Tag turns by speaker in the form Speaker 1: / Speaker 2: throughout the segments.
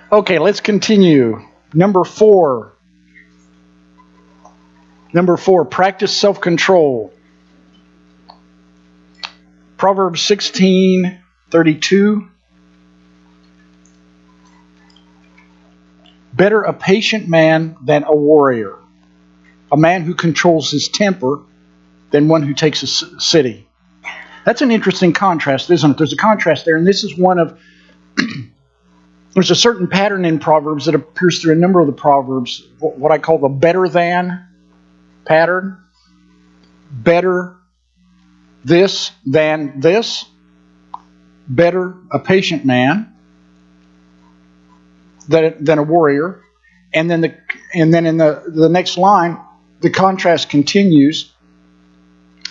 Speaker 1: Okay, let's continue. Number four. Number four, practice self-control. Proverbs 16:32. Better a patient man than a warrior, a man who controls his temper than one who takes a city. That's an interesting contrast, isn't it? There's a contrast there, and this is one of there's a certain pattern in Proverbs that appears through a number of the Proverbs, what I call the better than pattern. Better this than this. Better a patient man than a warrior. And then in the next line, the contrast continues.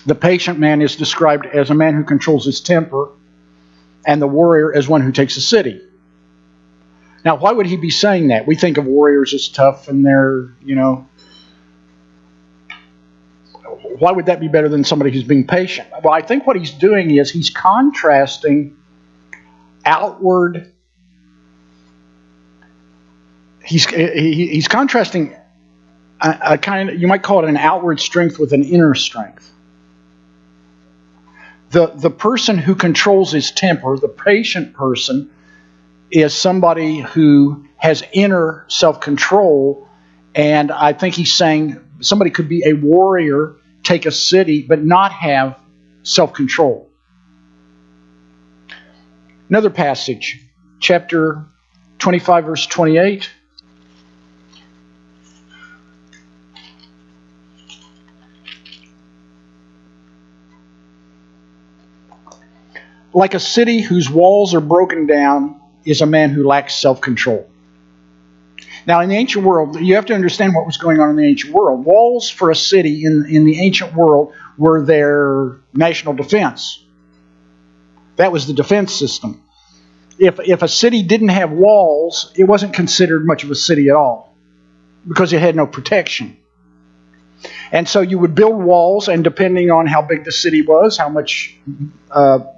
Speaker 1: The patient man is described as a man who controls his temper, and the warrior as one who takes a city. Now, why would he be saying that? We think of warriors as tough and they're, why would that be better than somebody who's being patient? Well, I think what he's doing is he's contrasting outward. He's contrasting a kind of, you might call it an outward strength with an inner strength. The person who controls his temper, the patient person, is somebody who has inner self-control, and I think he's saying somebody could be a warrior, take a city, but not have self-control. Another passage, chapter 25, verse 28. Like a city whose walls are broken down is a man who lacks self-control. Now, in the ancient world, you have to understand what was going on in the ancient world. Walls for a city in the ancient world were their national defense. That was the defense system. If a city didn't have walls, it wasn't considered much of a city at all because it had no protection. And so you would build walls, and depending on how big the city was, how much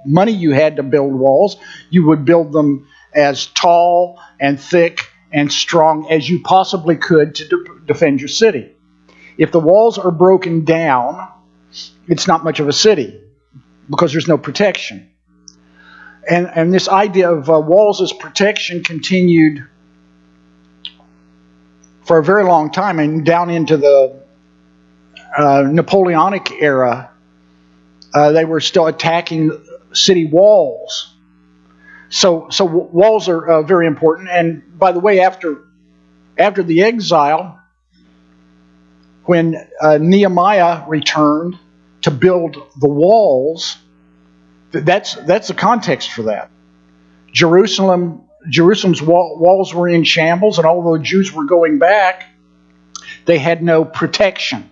Speaker 1: money you had to build walls, you would build them as tall and thick and strong as you possibly could to defend your city. If the walls are broken down, it's not much of a city because there's no protection. And this idea of walls as protection continued for a very long time, and down into the Napoleonic era, they were still attacking city walls. So walls are very important. And by the way, after the exile, when Nehemiah returned to build the walls, that's the context for that. Jerusalem's walls were in shambles, and although Jews were going back, they had no protection.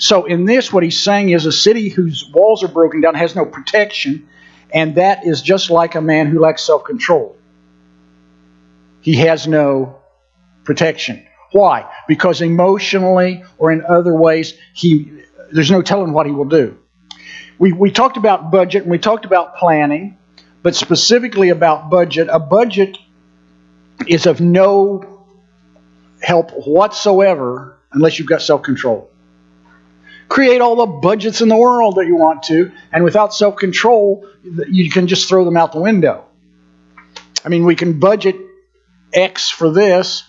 Speaker 1: So in this, what he's saying is a city whose walls are broken down has no protection, and that is just like a man who lacks self-control. He has no protection. Why? Because emotionally or in other ways, there's no telling what he will do. We talked about budget and we talked about planning, but specifically about budget. A budget is of no help whatsoever unless you've got self-control. Create all the budgets in the world that you want to, and without self-control, you can just throw them out the window. I mean, we can budget X for this,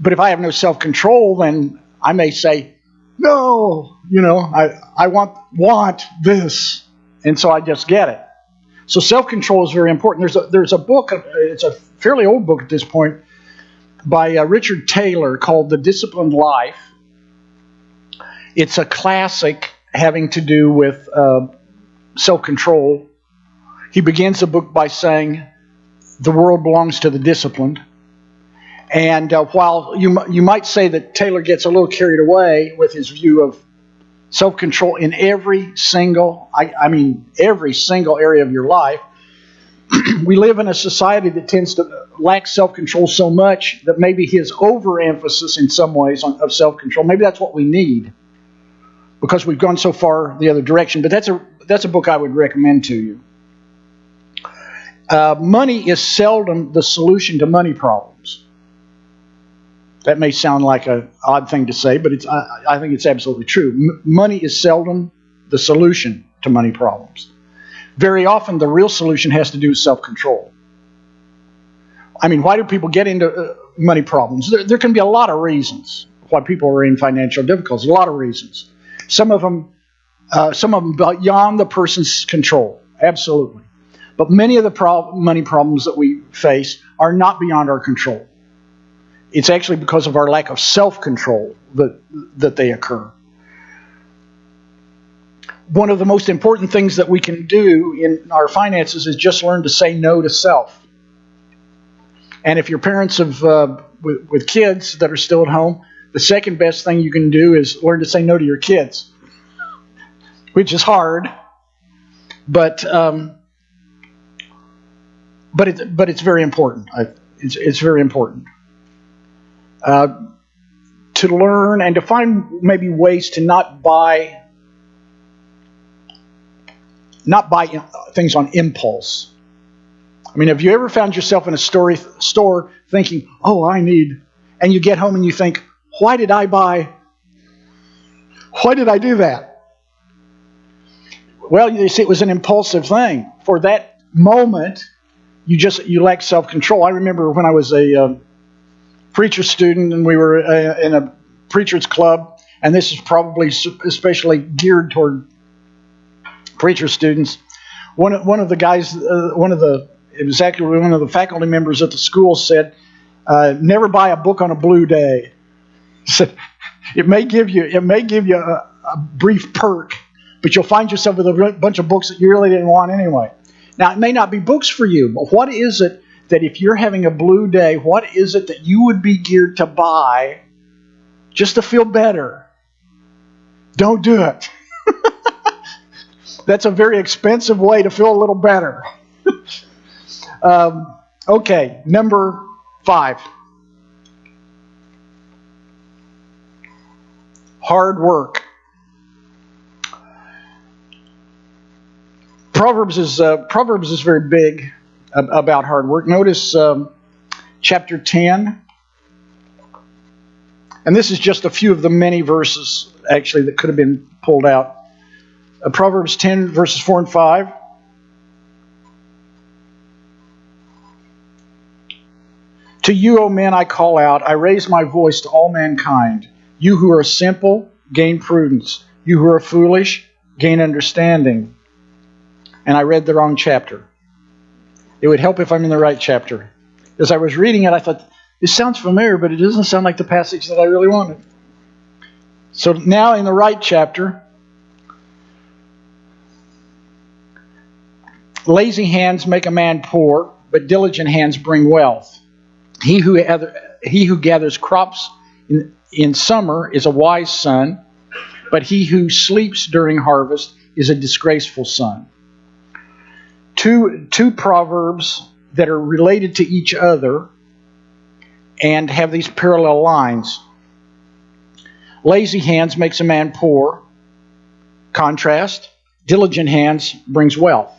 Speaker 1: but if I have no self-control, then I may say, no, I want this, and so I just get it. So self-control is very important. There's a book, it's a fairly old book at this point, by Richard Taylor called The Disciplined Life. It's a classic having to do with self-control. He begins the book by saying, the world belongs to the disciplined. And while you might say that Taylor gets a little carried away with his view of self-control in every single area of your life, we live in a society that tends to lack self-control so much that maybe his overemphasis in some ways of self-control, maybe that's what we need, because we've gone so far the other direction. But that's a book I would recommend to you. Money is seldom the solution to money problems. That may sound like an odd thing to say, but I think it's absolutely true. Money is seldom the solution to money problems. Very often, the real solution has to do with self-control. I mean, why do people get into money problems? There can be a lot of reasons why people are in financial difficulties. A lot of reasons. Some of them beyond the person's control. Absolutely. But many of the money problems that we face are not beyond our control. It's actually because of our lack of self-control that they occur. One of the most important things that we can do in our finances is just learn to say no to self. And if you're parents of with kids that are still at home, the second best thing you can do is learn to say no to your kids, which is hard, but it's very important. It's very important to learn and to find maybe ways to not buy things on impulse. I mean, have you ever found yourself in a store thinking, "Oh, I need," and you get home and you think, "Why did I do that?" Well, you see, it was an impulsive thing. For that moment, you lack self-control. I remember when I was a preacher student and we were in a preacher's club, and this is probably especially geared toward preacher students. One of the guys, it was actually one of the faculty members at the school said, "Never buy a book on a blue day." He said, it may give you a brief perk, but you'll find yourself with a bunch of books that you really didn't want anyway. Now, it may not be books for you, but what is it that if you're having a blue day, what is it that you would be geared to buy just to feel better? Don't do it. That's a very expensive way to feel a little better. Okay, number 5. Hard work. Proverbs is very big about hard work. Notice chapter 10. And this is just a few of the many verses, actually, that could have been pulled out. Proverbs 10, verses 4 and 5. To you, O men, I call out. I raise my voice to all mankind. You who are simple, gain prudence. You who are foolish, gain understanding. And I read the wrong chapter. It would help if I'm in the right chapter. As I was reading it, I thought, this sounds familiar, but it doesn't sound like the passage that I really wanted. So now in the right chapter, lazy hands make a man poor, but diligent hands bring wealth. He who gathers crops in summer is a wise son, but he who sleeps during harvest is a disgraceful son. Two proverbs that are related to each other and have these parallel lines. Lazy hands makes a man poor. Contrast. Diligent hands brings wealth.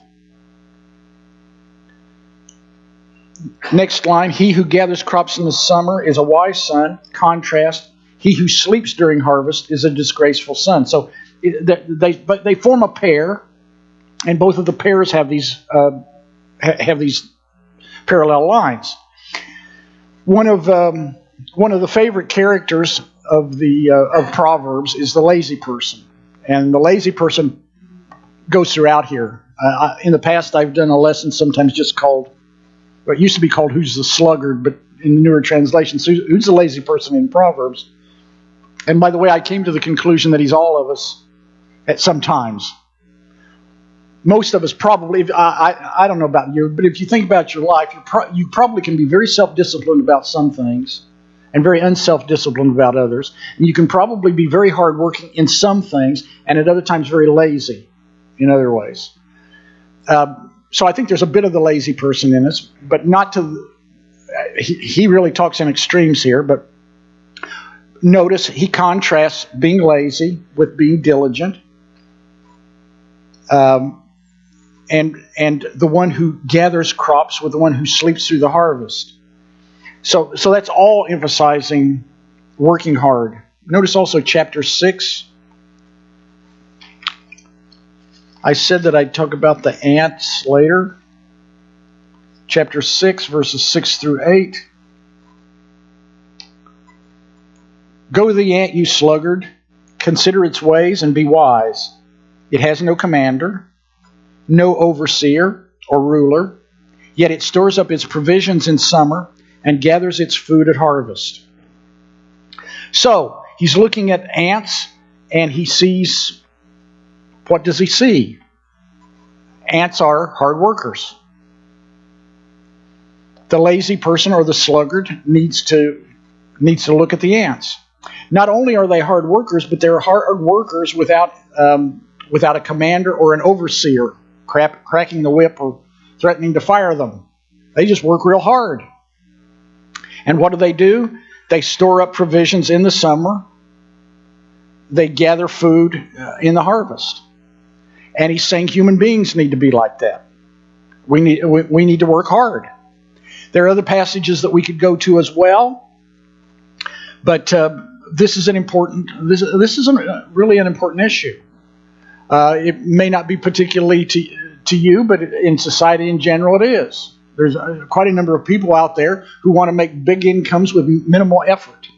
Speaker 1: Next line, he who gathers crops in the summer is a wise son. Contrast, he who sleeps during harvest is a disgraceful son. So they form a pair, and both of the pairs have these parallel lines. One of the favorite characters of Proverbs is the lazy person, and the lazy person goes throughout here. In the past, I've done a lesson sometimes just called. It used to be called Who's the Sluggard, but in the newer translations, who's the lazy person in Proverbs? And by the way, I came to the conclusion that he's all of us at some times. Most of us probably, I don't know about you, but if you think about your life, you probably can be very self-disciplined about some things and very unself-disciplined about others. And you can probably be very hardworking in some things and at other times very lazy in other ways. So I think there's a bit of the lazy person in us, but not to. He really talks in extremes here, but notice he contrasts being lazy with being diligent. and the one who gathers crops with the one who sleeps through the harvest. So that's all emphasizing working hard. Notice also chapter 6. I said that I'd talk about the ants later. Chapter 6, verses 6 through 8. Go to the ant, you sluggard. Consider its ways and be wise. It has no commander, no overseer or ruler, yet it stores up its provisions in summer and gathers its food at harvest. So, he's looking at ants and he sees, what does he see? Ants are hard workers. The lazy person or the sluggard needs to look at the ants. Not only are they hard workers, but they're hard workers without a commander or an overseer cracking the whip or threatening to fire them. They just work real hard. And what do? They store up provisions in the summer. They gather food in the harvest. And he's saying human beings need to be like that. We need to work hard. There are other passages that we could go to as well, but this is really an important issue. It may not be particularly to you, but in society in general it is. There's quite a number of people out there who want to make big incomes with minimal effort.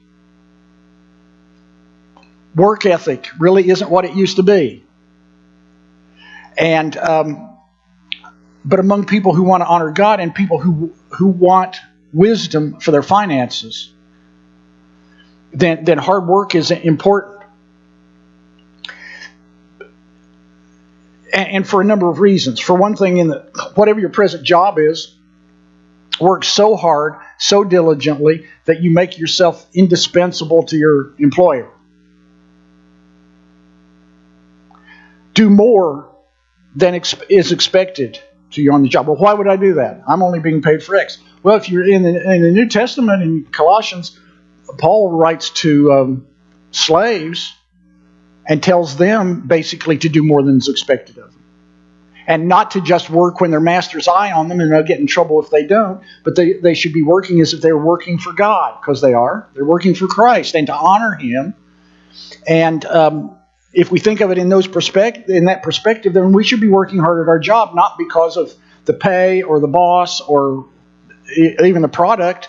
Speaker 1: Work ethic really isn't what it used to be. And but among people who want to honor God and people who want wisdom for their finances, then hard work is important. And for a number of reasons. For one thing, whatever your present job is, work so hard, so diligently, that you make yourself indispensable to your employer. Do more than is expected to you on the job. Well, why would I do that? I'm only being paid for X. Well, if you're in the New Testament, in Colossians, Paul writes to slaves and tells them basically to do more than is expected of them. And not to just work when their master's eye on them and they'll get in trouble if they don't, but they should be working as if they were working for God, because they are. They're working for Christ and to honor Him. And if we think of it in that perspective, then we should be working hard at our job, not because of the pay or the boss or even the product,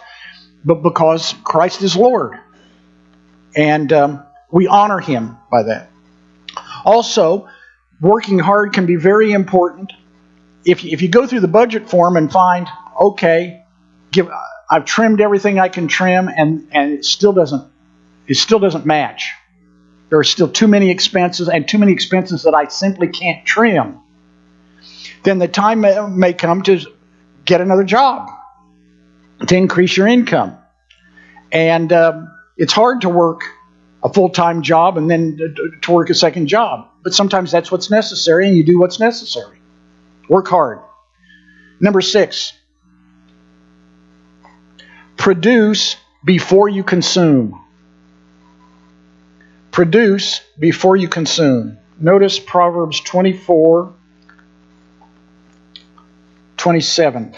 Speaker 1: but because Christ is Lord. And we honor Him by that. Also, working hard can be very important. If you go through the budget form and find, okay, I've trimmed everything I can trim, and it still doesn't match. There are still too many expenses and too many expenses that I simply can't trim. Then the time may come to get another job to increase your income. And it's hard to work a full-time job and then to work a second job. But sometimes that's what's necessary, and you do what's necessary. Work hard. Number 6, produce before you consume. Produce before you consume. Notice Proverbs 24:27.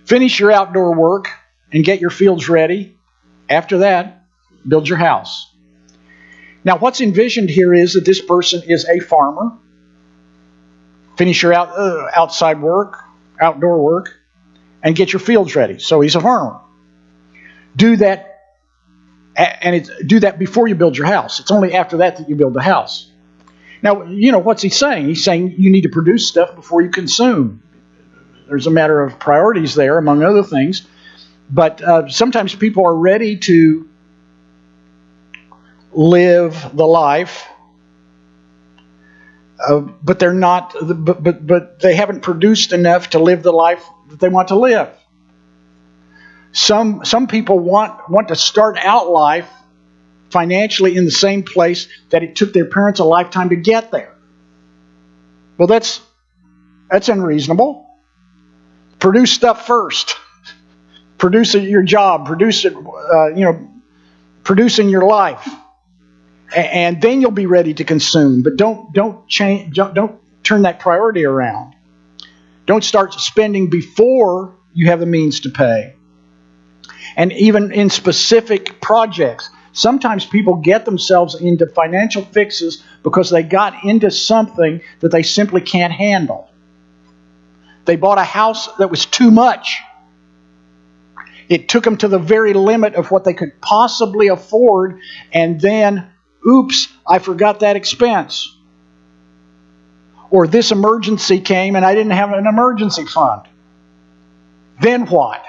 Speaker 1: Finish your outdoor work and get your fields ready. After that, build your house. Now, what's envisioned here is that this person is a farmer. Finish your outside work, outdoor work, and get your fields ready. So he's a farmer. Do that, and do that before you build your house. It's only after that you build the house. Now, what's he saying? He's saying you need to produce stuff before you consume. There's a matter of priorities there, among other things. But sometimes people are ready to live the life, but they're not. But they haven't produced enough to live the life that they want to live. Some people want to start out life financially in the same place that it took their parents a lifetime to get there. Well, that's unreasonable. Produce stuff first. Produce your job. Produce it. produce in your life, and then you'll be ready to consume. But don't change. Don't turn that priority around. Don't start spending before you have the means to pay. And even in specific projects, sometimes people get themselves into financial fixes because they got into something that they simply can't handle. They bought a house that was too much. It took them to the very limit of what they could possibly afford, and then, oops, I forgot that expense. Or this emergency came and I didn't have an emergency fund. Then what?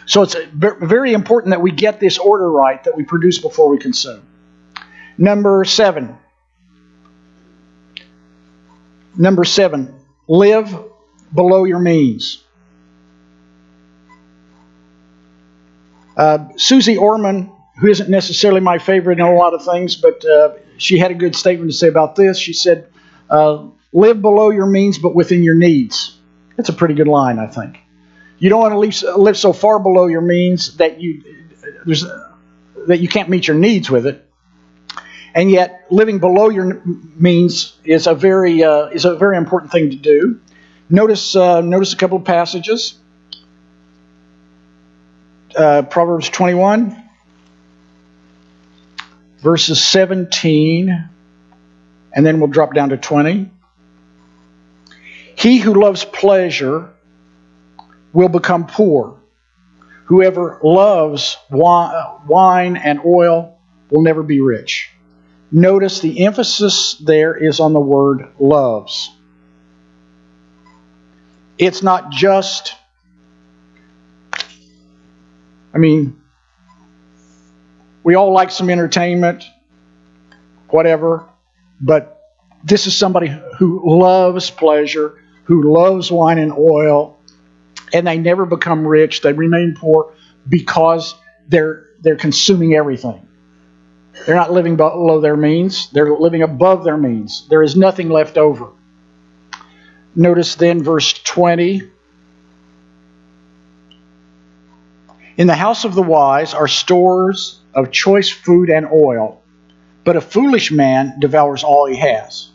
Speaker 1: So it's very important that we get this order right, that we produce before we consume. Number 7. Live below your means. Susie Orman, who isn't necessarily my favorite in a lot of things, but she had a good statement to say about this. She said, live below your means, but within your needs. That's a pretty good line, I think. You don't want to live so far below your means that you can't meet your needs with it. And yet, living below your means is a very important thing to do. Notice a couple of passages. Proverbs 21, verses 17, and then we'll drop down to 20. He who loves pleasure will become poor. Whoever loves wine and oil will never be rich. Notice the emphasis there is on the word loves. It's not just, we all like some entertainment, whatever, but this is somebody who loves pleasure, who loves wine and oil, and they never become rich. They remain poor because they're consuming everything. They're not living below their means. They're living above their means. There is nothing left over. Notice then verse 20. In the house of the wise are stores of choice food and oil, but a foolish man devours all he has.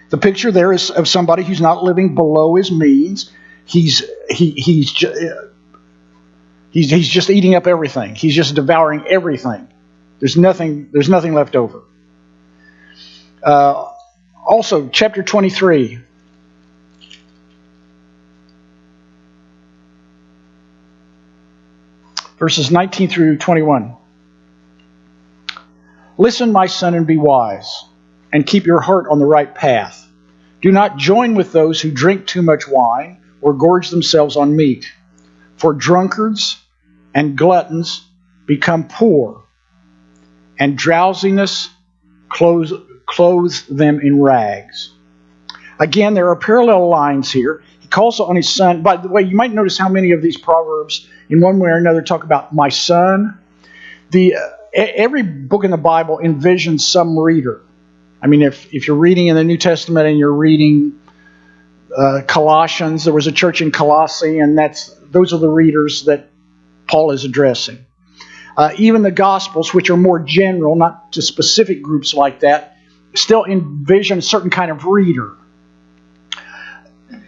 Speaker 1: The picture there is of somebody who's not living below his means. He's just eating up everything. He's just devouring everything. There's nothing left over. Also, chapter 23. Verses 19 through 21. Listen, my son, and be wise, and keep your heart on the right path. Do not join with those who drink too much wine or gorge themselves on meat. For drunkards and gluttons become poor, and drowsiness clothes them in rags. Again, there are parallel lines here. He calls on his son. By the way, you might notice how many of these proverbs, in one way or another, talk about my son. Every book in the Bible envisions some reader. If you're reading in the New Testament and you're reading Colossians, there was a church in Colossae, and those are the readers that Paul is addressing. Even the Gospels, which are more general, not to specific groups like that, still envision a certain kind of reader.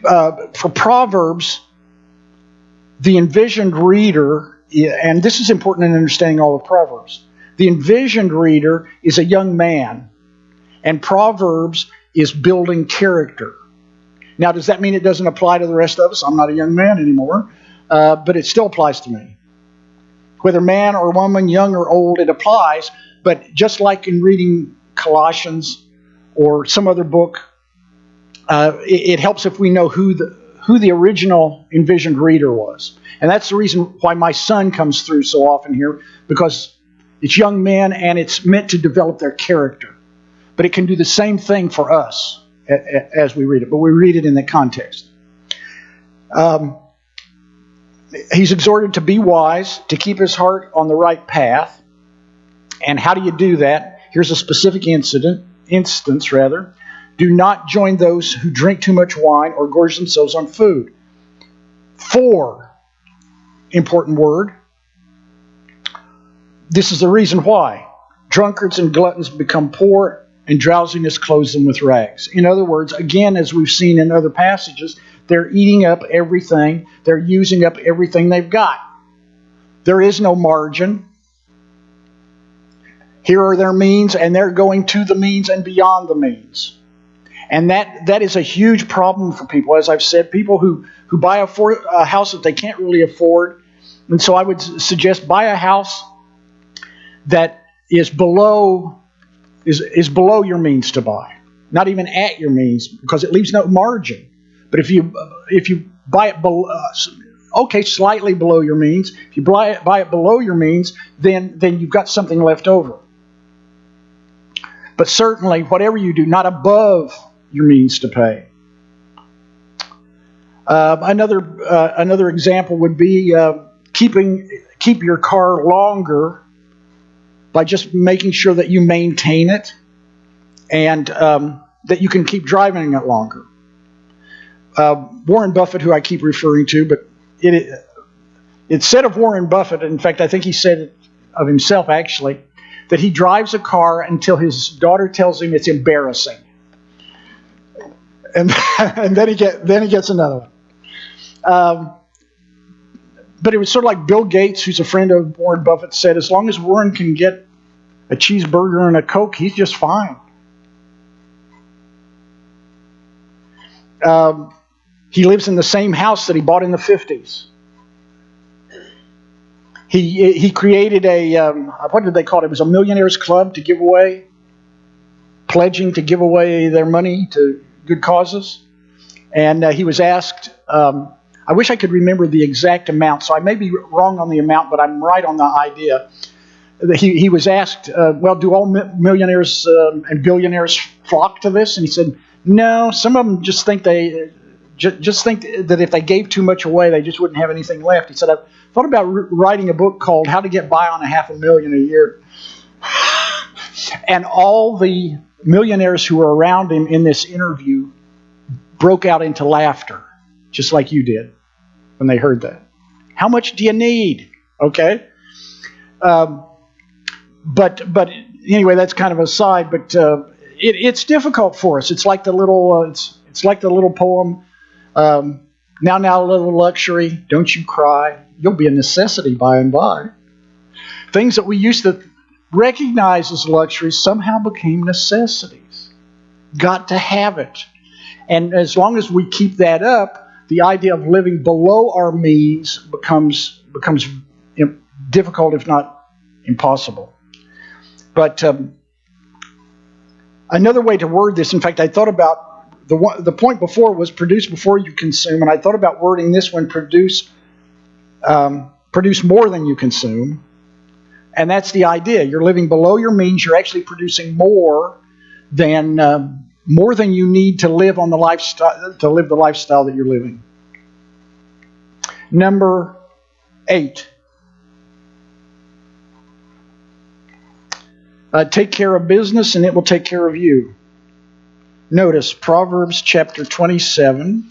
Speaker 1: For Proverbs, the envisioned reader, and this is important in understanding all of Proverbs, the envisioned reader is a young man, and Proverbs is building character. Now, does that mean it doesn't apply to the rest of us? I'm not a young man anymore, but it still applies to me. Whether man or woman, young or old, it applies. But just like in reading Colossians or some other book, it helps if we know who the original envisioned reader was. And that's the reason why my son comes through so often here, because it's young men and it's meant to develop their character. But it can do the same thing for us as we read it, but we read it in the context. He's exhorted to be wise, to keep his heart on the right path. And how do you do that? Here's a specific instance. Do not join those who drink too much wine or gorge themselves on food. 4, important word. This is the reason why. Drunkards and gluttons become poor, and drowsiness clothes them with rags. In other words, again, as we've seen in other passages, they're eating up everything. They're using up everything they've got. There is no margin. Here are their means, and they're going to the means and beyond the means. And that is a huge problem for people. As I've said, people who buy a house that they can't really afford. And so I would suggest buy a house that is below your means to buy. Not even at your means, because it leaves no margin. But if you buy it below, slightly below your means. If you buy it below your means, then you've got something left over. But certainly, whatever you do, not above your means to pay. Another example would be keep your car longer by just making sure that you maintain it and that you can keep driving it longer. Warren Buffett, who I keep referring to, but it's said of Warren Buffett, in fact, I think he said it of himself actually, that he drives a car until his daughter tells him it's embarrassing. And then he gets another one. But it was sort of like Bill Gates, who's a friend of Warren Buffett, said, as long as Warren can get a cheeseburger and a Coke, he's just fine. He lives in the same house that he bought in the 50s. He created what did they call it? It was a millionaires club to give away, pledging to give away their money to good causes. And he was asked, I wish I could remember the exact amount, so I may be wrong on the amount, but I'm right on the idea. He was asked, well, do all millionaires and billionaires flock to this? And he said, no, some of them just think just think that if they gave too much away, they just wouldn't have anything left. He said, I've thought about writing a book called How to Get By on $500,000 a Year. And all the millionaires who were around him in this interview broke out into laughter, just like you did when they heard that. How much do you need? Okay? But anyway, that's kind of a side. But it's difficult for us. It's like the little it's like the little poem. Now, a little luxury. Don't you cry. You'll be a necessity by and by. Things that we used to recognize as luxuries somehow became necessities. Got to have it. And as long as we keep that up, the idea of living below our means becomes difficult, if not impossible. But another way to word this, in fact, I thought about the point before was produce before you consume, and I thought about wording this one, produce more than you consume. And that's the idea. You're living below your means. You're actually producing more than you need to live on the lifestyle that you're living. Number 8. Take care of business, and it will take care of you. Notice Proverbs chapter 27,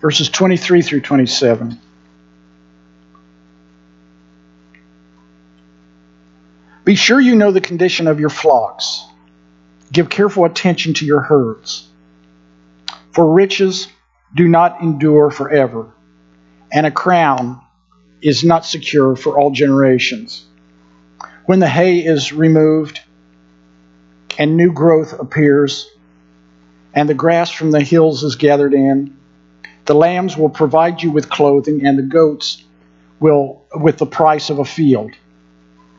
Speaker 1: verses 23 through 27. Be sure you know the condition of your flocks. Give careful attention to your herds. For riches do not endure forever, and a crown is not secure for all generations. When the hay is removed and new growth appears, and the grass from the hills is gathered in, the lambs will provide you with clothing, and the goats will with the price of a field.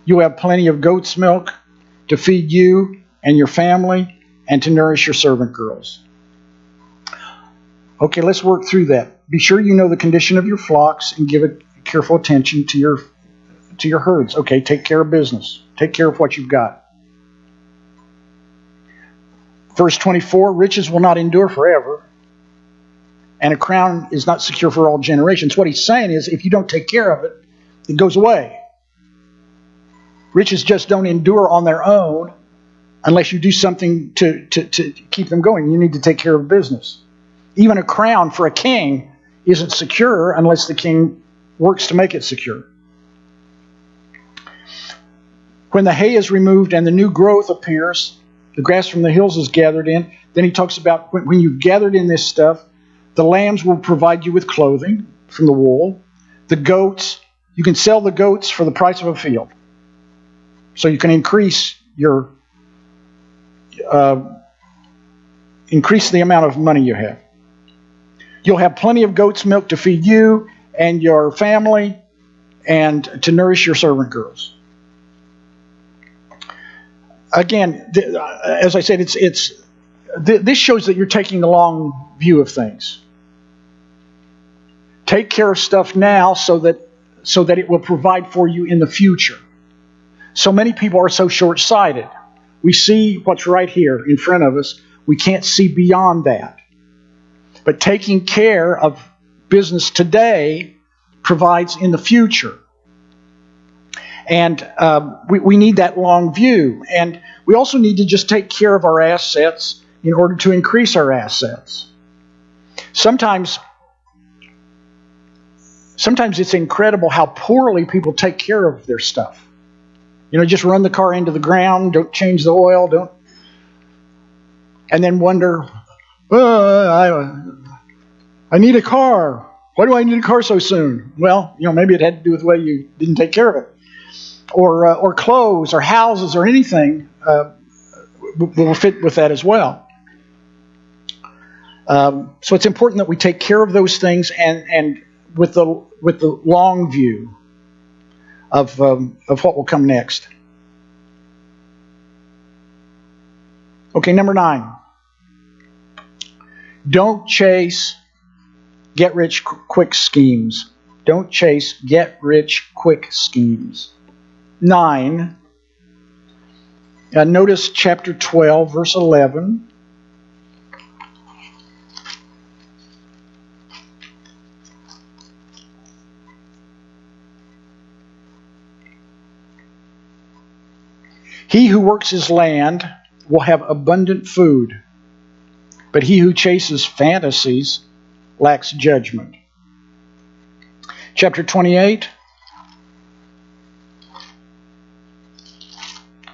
Speaker 1: You have plenty of goat's milk to feed you and your family and to nourish your servant girls. Okay, let's work through that. Be sure you know the condition of your flocks and give careful attention to your herds. Okay, take care of business. Take care of what you've got. Verse 24, riches will not endure forever, and a crown is not secure for all generations. What he's saying is, if you don't take care of it, it goes away. Riches just don't endure on their own unless you do something to keep them going. You need to take care of business. Even a crown for a king isn't secure unless the king works to make it secure. When the hay is removed and the new growth appears, the grass from the hills is gathered in. Then he talks about when you've gathered in this stuff, the lambs will provide you with clothing from the wool. The goats, you can sell the goats for the price of a field. So you can increase the amount of money you have. You'll have plenty of goat's milk to feed you and your family and to nourish your servant girls. Again, as I said, this shows that you're taking the long view of things. Take care of stuff now so that it will provide for you in the future. So many people are so short-sighted. We see what's right here in front of us. We can't see beyond that. But taking care of business today provides in the future. And we need that long view. And we also need to just take care of our assets in order to increase our assets. Sometimes it's incredible how poorly people take care of their stuff. Just run the car into the ground, don't change the oil, and then wonder, I need a car. Why do I need a car so soon? Well, maybe it had to do with the way you didn't take care of it. Or clothes or houses or anything will fit with that as well. So it's important that we take care of those things and with the long view of what will come next. Okay, number 9. Don't chase get-rich-quick schemes. Don't chase get-rich-quick schemes. 9. Notice chapter 12, verse 11. He who works his land will have abundant food, but he who chases fantasies lacks judgment. Chapter 28,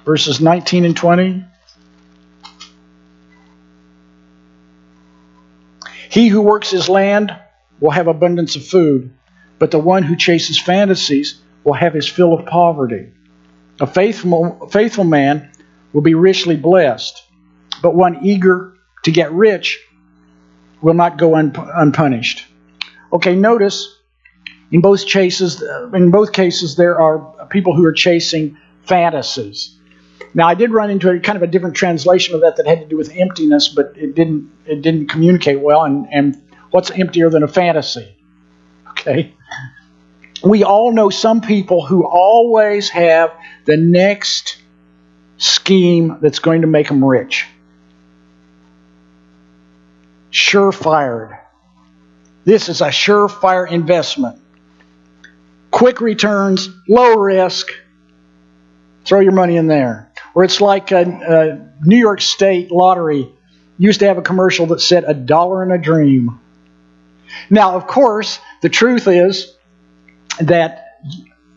Speaker 1: verses 19 and 20. He who works his land will have abundance of food, but the one who chases fantasies will have his fill of poverty. A faithful man will be richly blessed, but one eager to get rich will not go unpunished. Okay, notice in both cases there are people who are chasing fantasies. Now, I did run into a kind of a different translation of that had to do with emptiness, but it didn't communicate well. And what's emptier than a fantasy? Okay. We all know some people who always have the next scheme that's going to make them rich. Surefire. This is a surefire investment. Quick returns, low risk. Throw your money in there. Or it's like a New York State lottery used to have a commercial that said $1 in a dream. Now, of course, the truth is that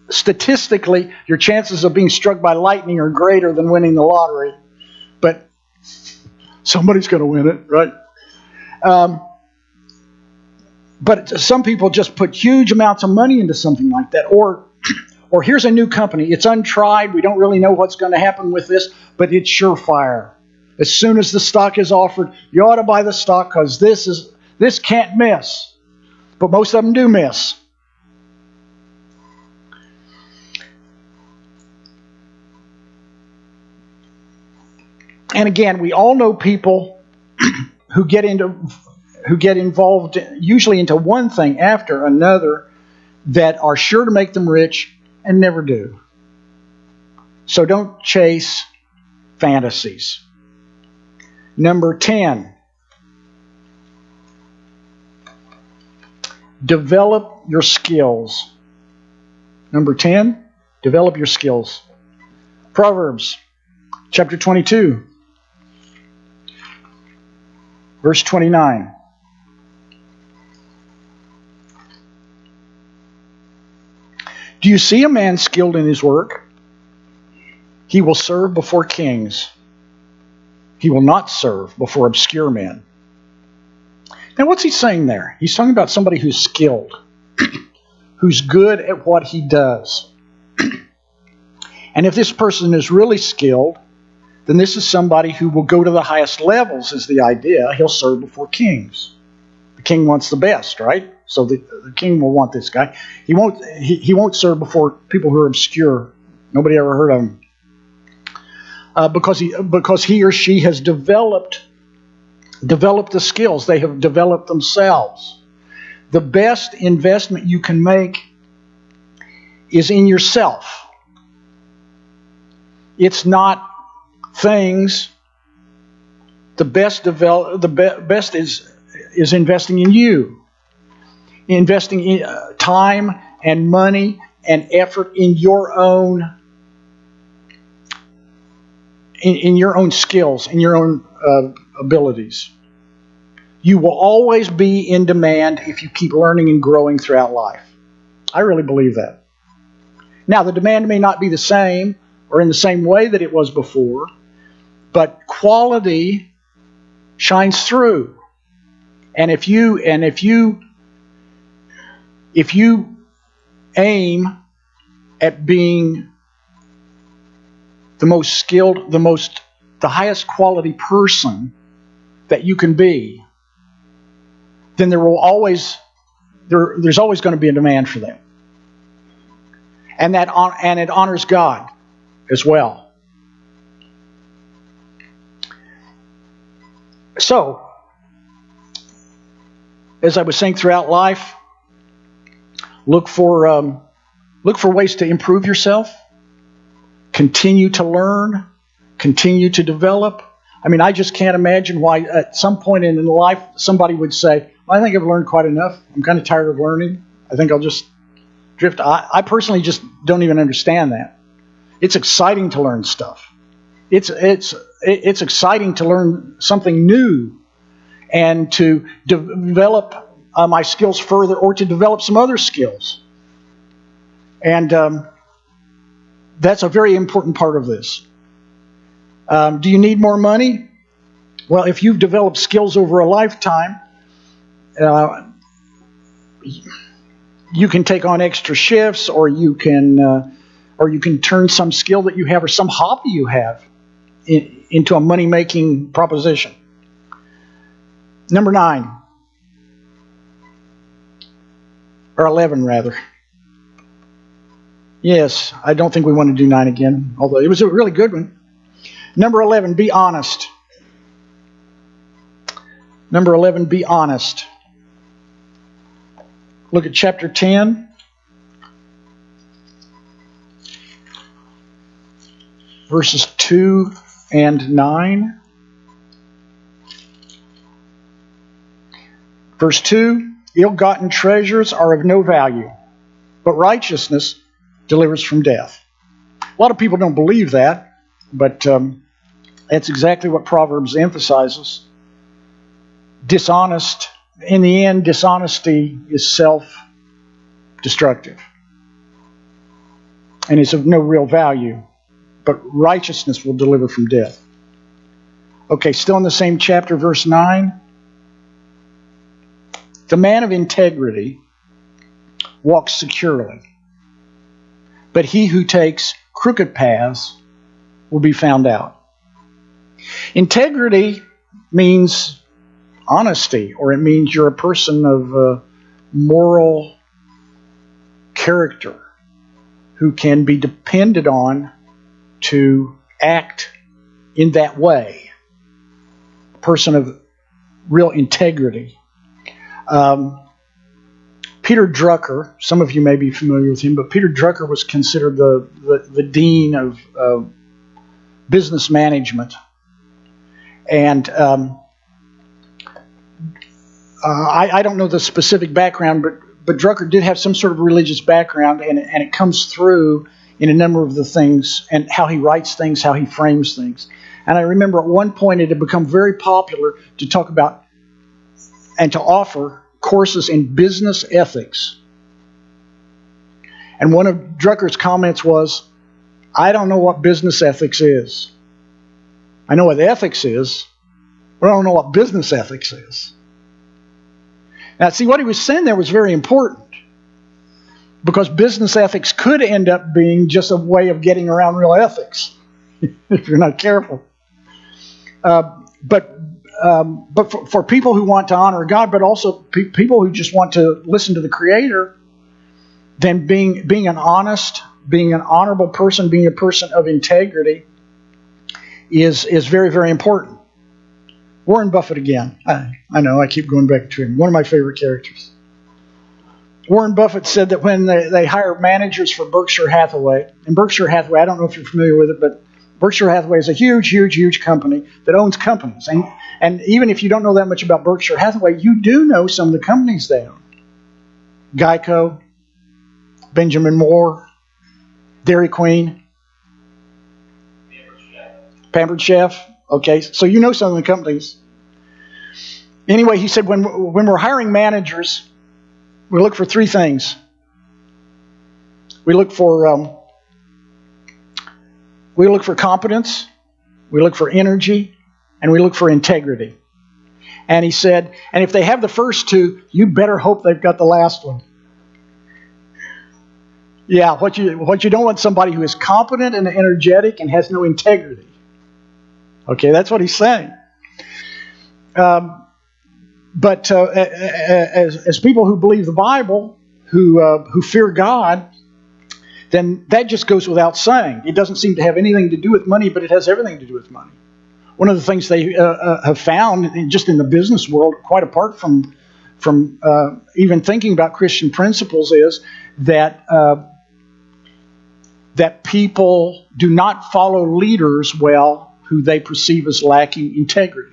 Speaker 1: statistically, your chances of being struck by lightning are greater than winning the lottery. But somebody's going to win it, right? But some people just put huge amounts of money into something like that. Or here's a new company. It's untried. We don't really know what's going to happen with this, but it's surefire. As soon as the stock is offered, you ought to buy the stock because this can't miss. But most of them do miss. And again, we all know people who get involved usually into one thing after another that are sure to make them rich and never do. So don't chase fantasies. Number 10, develop your skills. Number 10, develop your skills. Proverbs chapter 22. Verse 29. Do you see a man skilled in his work? He will serve before kings. He will not serve before obscure men. Now, what's he saying there? He's talking about somebody who's skilled, who's good at what he does. And if this person is really skilled, then this is somebody who will go to the highest levels, is the idea. He'll serve before kings. The king wants the best, right? So the king will want this guy. He won't serve before people who are obscure. Nobody ever heard of him. Because he or she has developed the skills. They have developed themselves. The best investment you can make is in yourself. It's not things. The best is investing in you, investing in time and money and effort in your own in your own skills, in your own abilities. You will always be in demand if you keep learning and growing throughout life. I really believe that. Now, the demand may not be the same or in the same way that it was before, but quality shines through. And if you aim at being the most skilled, the highest quality person that you can be, then there's always going to be a demand for that, and it honors God as well. So, as I was saying, throughout life, look for ways to improve yourself. Continue to learn, continue to develop. I mean, I just can't imagine why at some point in life somebody would say, well, I think I've learned quite enough. I'm kind of tired of learning. I think I'll just drift. I personally just don't even understand that. It's exciting to learn stuff. It's exciting to learn something new and to develop my skills further, or to develop some other skills. And that's a very important part of this. Do you need more money? Well, if you've developed skills over a lifetime, you can take on extra shifts, or you can turn some skill that you have or some hobby you have into a money-making proposition. Number 9, or 11 rather. Yes, I don't think we want to do 9 again, although it was a really good one. Number 11, be honest. Number 11, be honest. Look at chapter 10. Verses 2 and 9. Verse 2, ill-gotten treasures are of no value, but righteousness delivers from death. A lot of people don't believe that, but that's exactly what Proverbs emphasizes. Dishonest, in the end, dishonesty is self-destructive and is of no real value, but righteousness will deliver from death. Okay, still in the same chapter, verse 9. The man of integrity walks securely, but he who takes crooked paths will be found out. Integrity means honesty, or it means you're a person of moral character who can be depended on to act in that way. A person of real integrity. Peter Drucker, some of you may be familiar with him, but Peter Drucker was considered the dean of business management. And I don't know the specific background, but Drucker did have some sort of religious background, and it comes through in a number of the things, and how he writes things, how he frames things. And I remember at one point it had become very popular to talk about and to offer courses in business ethics. And one of Drucker's comments was, I don't know what business ethics is. I know what ethics is, but I don't know what business ethics is. Now, see, what he was saying there was very important, because business ethics could end up being just a way of getting around real ethics if you're not careful. But for people who want to honor God, but also people who just want to listen to the Creator, then being an honest, being an honorable person, being a person of integrity is very, very important. Warren Buffett again. I know, I keep going back to him. One of my favorite characters. Warren Buffett said that when they hire managers for Berkshire Hathaway, and Berkshire Hathaway, I don't know if you're familiar with it, but Berkshire Hathaway is a huge, huge, huge company that owns companies. And even if you don't know that much about Berkshire Hathaway, you do know some of the companies they own. Geico, Benjamin Moore, Dairy Queen, Pampered Chef. Okay, so you know some of the companies. Anyway, he said when we're hiring managers, we look for three things. We look for competence, we look for energy, and we look for integrity. And he said, and if they have the first two, you better hope they've got the last one. Yeah, what you don't want somebody who is competent and energetic and has no integrity. Okay, that's what he's saying. But as people who believe the Bible, who fear God, then that just goes without saying. It doesn't seem to have anything to do with money, but it has everything to do with money. One of the things they have found, just in the business world, quite apart from even thinking about Christian principles, is that that people do not follow leaders well who they perceive as lacking integrity.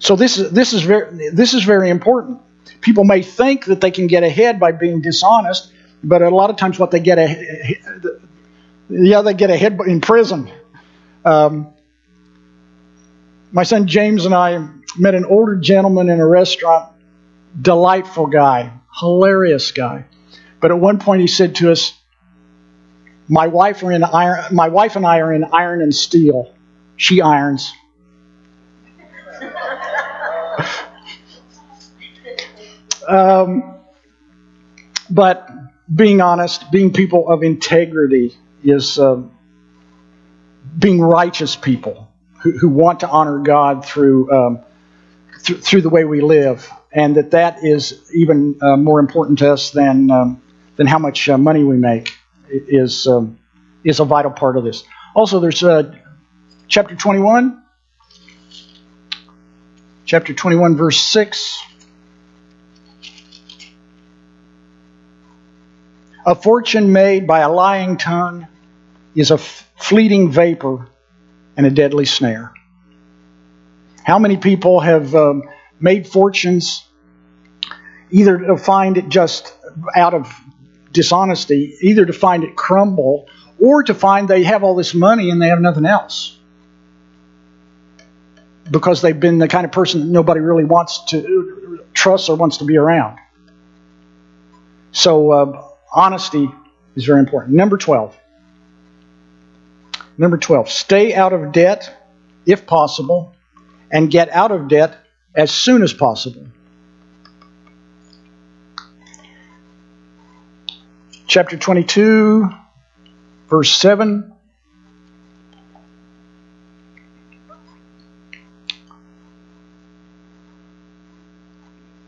Speaker 1: So this is very important. People may think that they can get ahead by being dishonest, but a lot of times what they get ahead, they get ahead in prison. My son James and I met an older gentleman in a restaurant, delightful guy, hilarious guy. But at one point he said to us, My wife and I are in iron and steel. She irons. But being honest, being people of integrity is being righteous people who want to honor God through the way we live, and that is even more important to us than how much money we make. It is a vital part of this. Also, there's chapter 21. Chapter 21, verse 6. A fortune made by a lying tongue is a fleeting vapor and a deadly snare. How many people have made fortunes either to find it just out of dishonesty, either to find it crumble, or to find they have all this money and they have nothing else? Because they've been the kind of person that nobody really wants to trust or wants to be around. So honesty is very important. Number 12. Stay out of debt if possible, and get out of debt as soon as possible. Chapter 22, verse 7.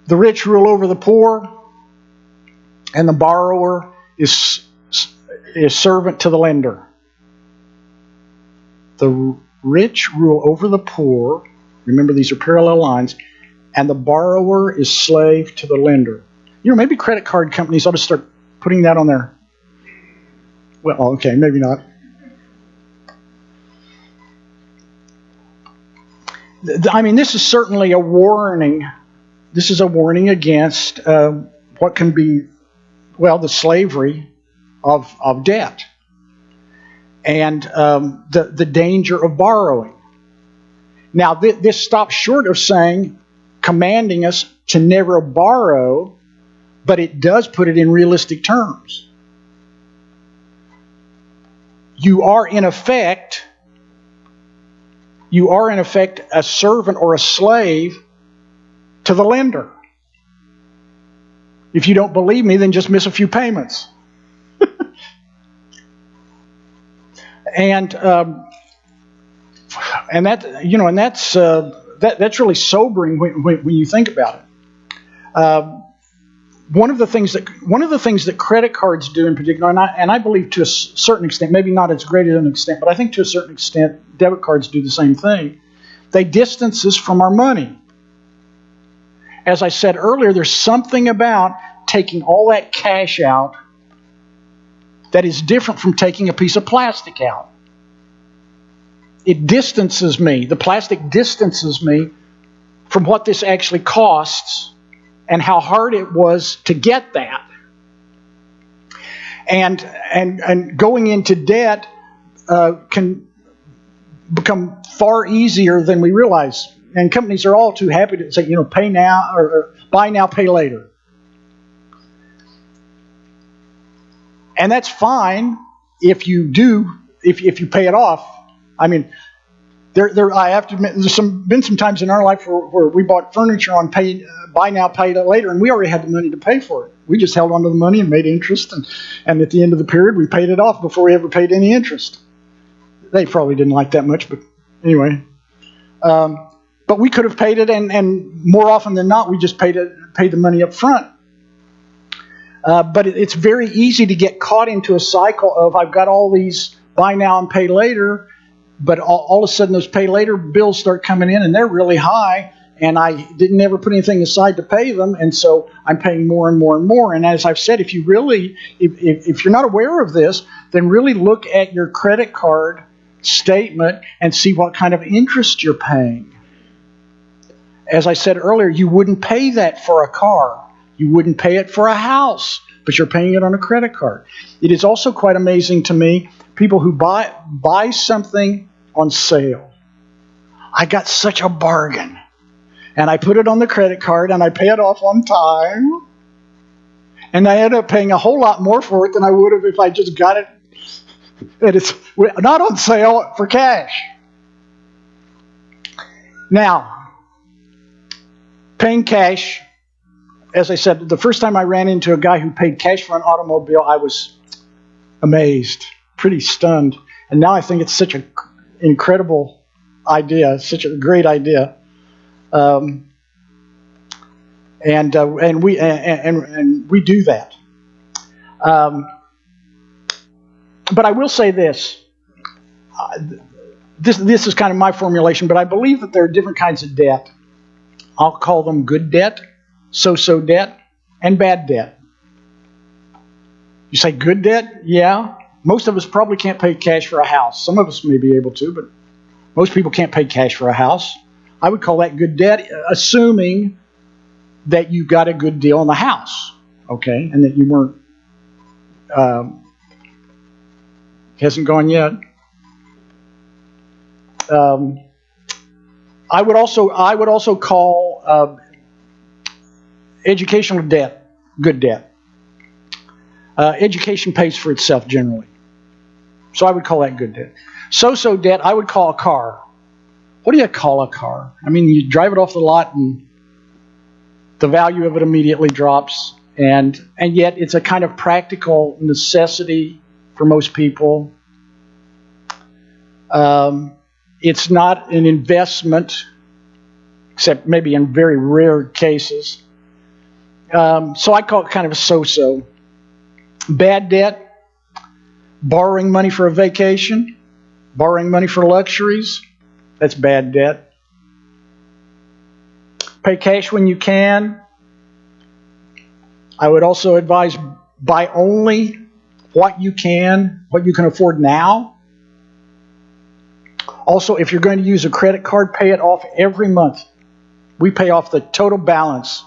Speaker 1: The rich rule over the poor, and the borrower is servant to the lender. The rich rule over the poor. Remember, these are parallel lines. And the borrower is slave to the lender. Maybe credit card companies ought to start putting that on there. Well, okay, maybe not. This is certainly a warning. This is a warning against what can be, the slavery of debt. And the danger of borrowing. Now, this stops short of saying commanding us to never borrow, but it does put it in realistic terms. You are in effect a servant or a slave to the lender. If you don't believe me, then just miss a few payments. and that's really sobering when you think about it. One of the things that credit cards do in particular, and I believe to a certain extent, maybe not as great an extent, but I think to a certain extent, debit cards do the same thing. They distance us from our money. As I said earlier, there's something about taking all that cash out that is different from taking a piece of plastic out. It distances me. The plastic distances me from what this actually costs and how hard it was to get that. And going into debt can become far easier than we realize. And companies are all too happy to say, pay now or buy now, pay later. And that's fine if you pay it off. I mean, I have to admit, there's been some times in our life where we bought furniture on buy now, pay later, and we already had the money to pay for it. We just held on to the money and made interest, and at the end of the period, we paid it off before we ever paid any interest. They probably didn't like that much, but anyway. But we could have paid it, and more often than not, we just paid the money up front. But it's very easy to get caught into a cycle of I've got all these buy now and pay later, but all of a sudden those pay later bills start coming in and they're really high, and I didn't ever put anything aside to pay them, and so I'm paying more and more and more. And as I've said, if you're not aware of this, then really look at your credit card statement and see what kind of interest you're paying. As I said earlier, you wouldn't pay that for a car. You wouldn't pay it for a house, but you're paying it on a credit card. It is also quite amazing to me, people who buy something on sale. I got such a bargain, and I put it on the credit card, and I pay it off on time, and I end up paying a whole lot more for it than I would have if I just got it, and it's not on sale, for cash. Now, paying cash, as I said, the first time I ran into a guy who paid cash for an automobile, I was amazed, pretty stunned. And now I think it's such an incredible idea, such a great idea. And we do that. But I will say this. This is kind of my formulation, but I believe that there are different kinds of debt. I'll call them good debt, so-so debt, and bad debt. You say good debt? Yeah. Most of us probably can't pay cash for a house. Some of us may be able to, but most people can't pay cash for a house. I would call that good debt, assuming that you got a good deal on the house, okay, and that you weren't, hasn't gone yet. I would also call educational debt good debt. Education pays for itself generally, so I would call that good debt. So-so debt I would call a car. What do you call a car? I mean, you drive it off the lot and the value of it immediately drops, and yet it's a kind of practical necessity for most people. It's not an investment, except maybe in very rare cases. So I call it kind of a so-so. Bad debt, borrowing money for a vacation, borrowing money for luxuries, that's bad debt. Pay cash when you can. I would also advise buy only what you can afford now. Also, if you're going to use a credit card, pay it off every month. We pay off the total balance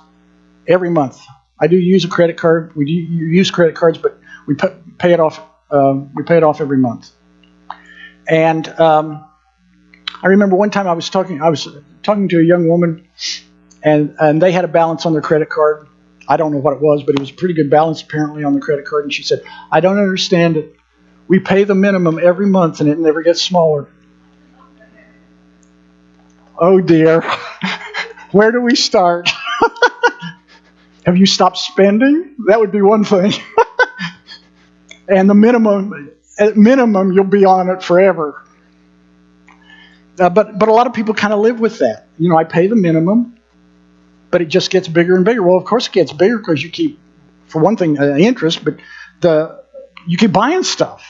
Speaker 1: every month. I do use a credit card. We do use credit cards, but we pay it off. We pay it off every month. And I remember one time I was talking to a young woman, and they had a balance on their credit card. I don't know what it was, but it was a pretty good balance apparently on the credit card. And she said, "I don't understand it. We pay the minimum every month, and it never gets smaller." Oh dear. Where do we start? Have you stopped spending? That would be one thing. And the minimum, at minimum, you'll be on it forever. But a lot of people kind of live with that. You know, I pay the minimum, but it just gets bigger and bigger. Well, of course it gets bigger because you keep, for one thing, interest, but you keep buying stuff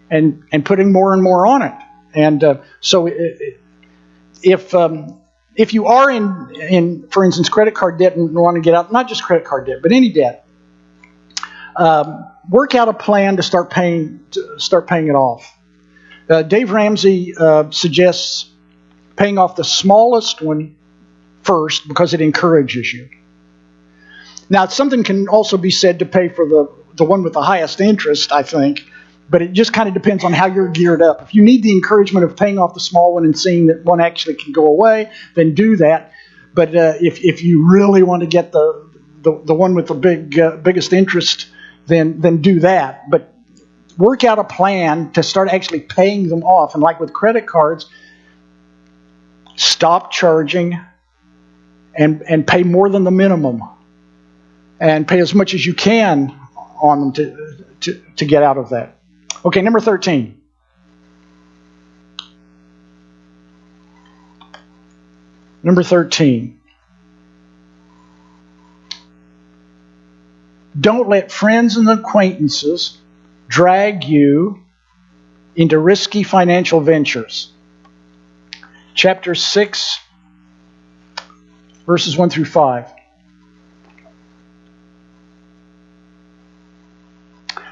Speaker 1: and putting more and more on it. And so if you are in, for instance, credit card debt and want to get out, not just credit card debt, but any debt, work out a plan to start paying it off. Dave Ramsey suggests paying off the smallest one first because it encourages you. Now, something can also be said to pay for the one with the highest interest, I think, but it just kind of depends on how you're geared up. If you need the encouragement of paying off the small one and seeing that one actually can go away, then do that. But if you really want to get the one with the biggest interest, then do that. But work out a plan to start actually paying them off. And like with credit cards, stop charging and pay more than the minimum. And pay as much as you can on them to get out of that. Okay, number 13. Number 13. Don't let friends and acquaintances drag you into risky financial ventures. Chapter 6, verses 1 through 5.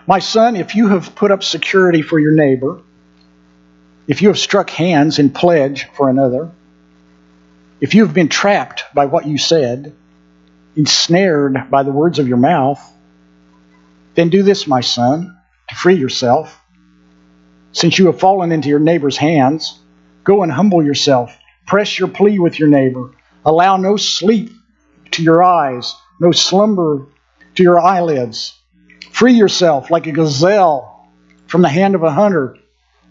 Speaker 1: My son, if you have put up security for your neighbor, if you have struck hands in pledge for another, if you have been trapped by what you said, ensnared by the words of your mouth, then do this, my son, to free yourself. Since you have fallen into your neighbor's hands, go and humble yourself. Press your plea with your neighbor. Allow no sleep to your eyes, no slumber to your eyelids. Free yourself like a gazelle from the hand of a hunter,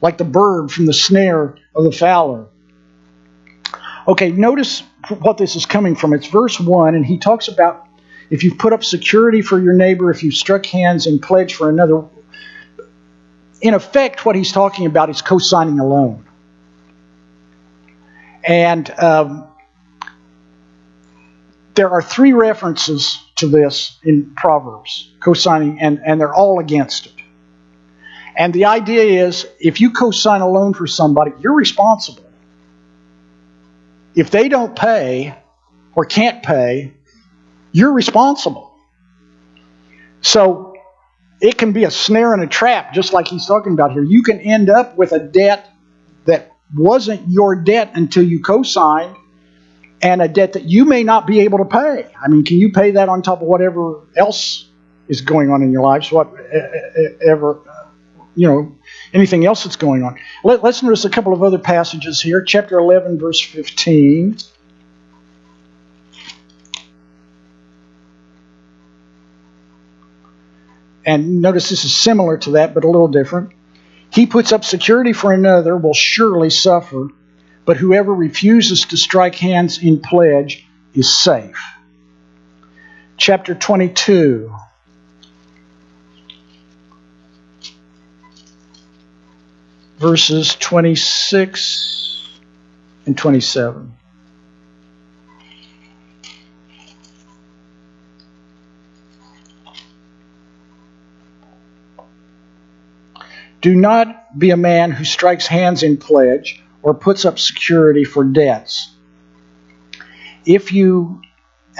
Speaker 1: like the bird from the snare of the fowler. Okay, notice what this is coming from. It's verse 1, and he talks about if you've put up security for your neighbor, if you've struck hands in pledge for another. In effect, what he's talking about is co-signing a loan. And there are 3 references to this in Proverbs, co-signing, and they're all against it. And the idea is, if you co-sign a loan for somebody, you're responsible. If they don't pay or can't pay, you're responsible. So it can be a snare and a trap, just like he's talking about here. You can end up with a debt that wasn't your debt until you co-signed, and a debt that you may not be able to pay. I mean, can you pay that on top of whatever else is going on in your lives? Anything else that's going on. Let's notice a couple of other passages here. Chapter 11, verse 15. And notice this is similar to that, but a little different. He puts up security for another will surely suffer, but whoever refuses to strike hands in pledge is safe. Chapter 22. Verses 26 and 27. Do not be a man who strikes hands in pledge or puts up security for debts. If you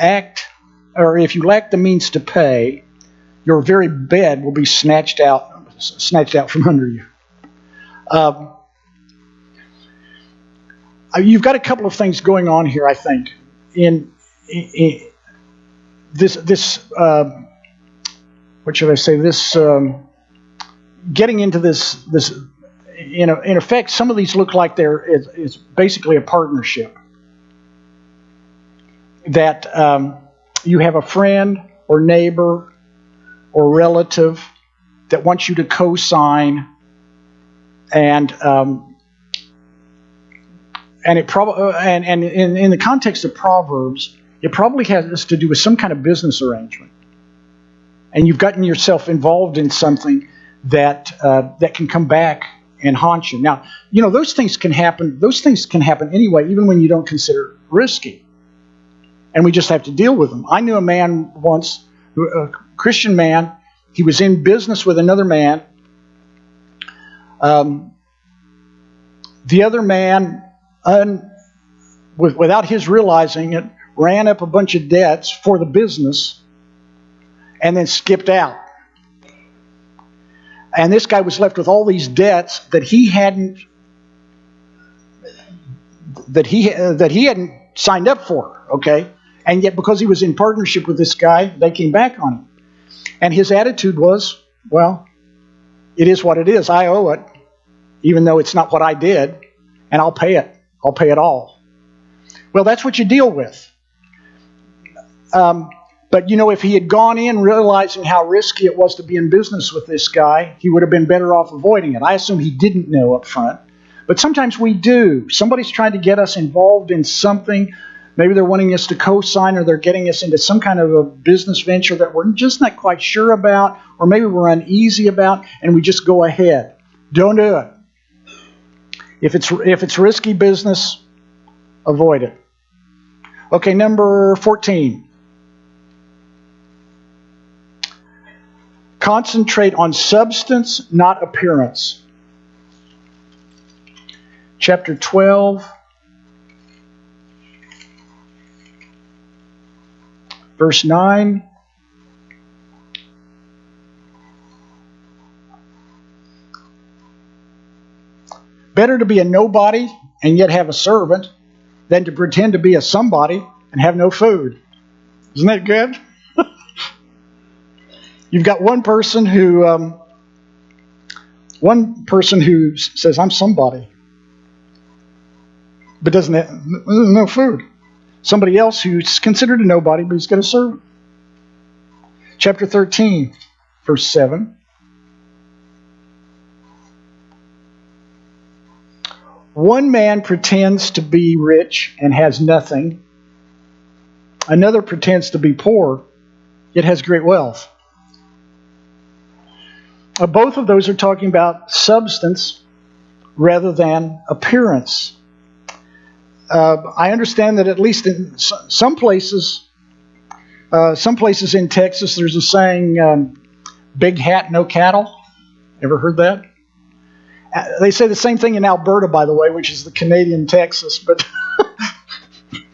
Speaker 1: lack the means to pay, your very bed will be snatched out from under you. You've got a couple of things going on here, I think, in this what should I say? This getting into this. In effect, some of these look like it's basically a partnership. that you have a friend or neighbor or relative that wants you to co-sign, and it probably and in the context of Proverbs, it probably has to do with some kind of business arrangement, and you've gotten yourself involved in something that that can come back and haunt you. Now, those things can happen. Those things can happen anyway, even when you don't consider it risky, and we just have to deal with them. I knew a man once, a Christian man. He was in business with another man. The other man, without his realizing it, ran up a bunch of debts for the business and then skipped out. And this guy was left with all these debts that he hadn't signed up for, okay? And yet because he was in partnership with this guy, they came back on him. And his attitude was, well, it is what it is. I owe it, even though it's not what I did, and I'll pay it. I'll pay it all. Well, that's what you deal with. But if he had gone in realizing how risky it was to be in business with this guy, he would have been better off avoiding it. I assume he didn't know up front. But sometimes we do. Somebody's trying to get us involved in something. Maybe they're wanting us to co-sign, or they're getting us into some kind of a business venture that we're just not quite sure about, or maybe we're uneasy about, and we just go ahead. Don't do it. If it's risky business, avoid it. Okay, number 14. Concentrate on substance, not appearance. Chapter 12, verse 9. Better to be a nobody and yet have a servant than to pretend to be a somebody and have no food. Isn't that good? You've got one person who says, I'm somebody, but doesn't have no food. Somebody else who's considered a nobody, but he's got a servant. Chapter 13, verse 7. One man pretends to be rich and has nothing. Another pretends to be poor, yet has great wealth. Both of those are talking about substance rather than appearance. I understand that at least in some places in Texas, there's a saying, big hat, no cattle. Ever heard that? They say the same thing in Alberta, by the way, which is the Canadian Texas, but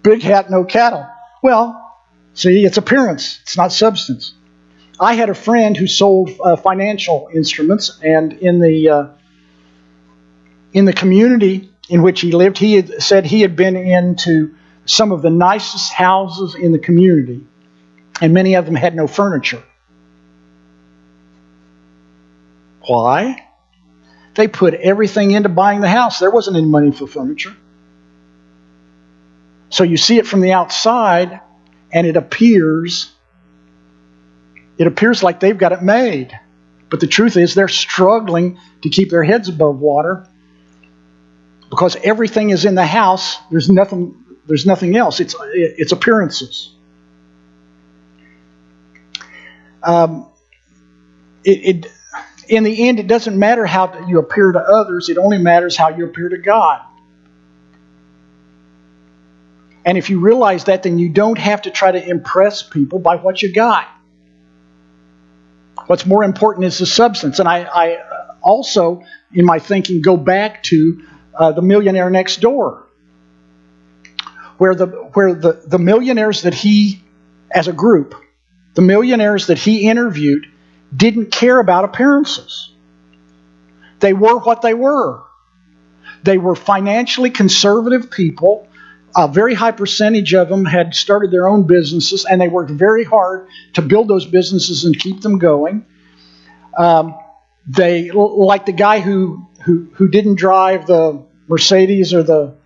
Speaker 1: big hat, no cattle. Well, see, it's appearance. It's not substance. I had a friend who sold financial instruments, and in the community in which he lived, he had said he had been into some of the nicest houses in the community, and many of them had no furniture. Why? They put everything into buying the house. There wasn't any money for furniture. So you see it from the outside, and it appears like they've got it made. But the truth is they're struggling to keep their heads above water because everything is in the house. There's nothing else. It's appearances. In the end, it doesn't matter how you appear to others. It only matters how you appear to God. And if you realize that, then you don't have to try to impress people by what you got. What's more important is the substance. And I also, in my thinking, go back to The Millionaire Next Door, where the millionaires that he, as a group, the millionaires that he interviewed didn't care about appearances. They were what they were. They were financially conservative people. A very high percentage of them had started their own businesses, and they worked very hard to build those businesses and keep them going. They, like the guy who didn't drive the Mercedes or the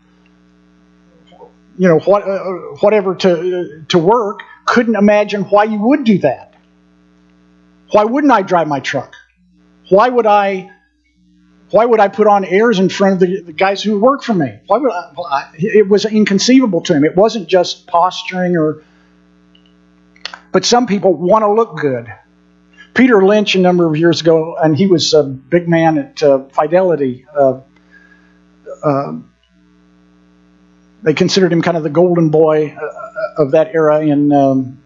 Speaker 1: whatever to work, couldn't imagine why you would do that. Why wouldn't I drive my truck? Why would I put on airs in front of the guys who work for me? Why would it was inconceivable to him. It wasn't just posturing but some people want to look good. Peter Lynch, a number of years ago, and he was a big man at Fidelity. They considered him kind of the golden boy of that era in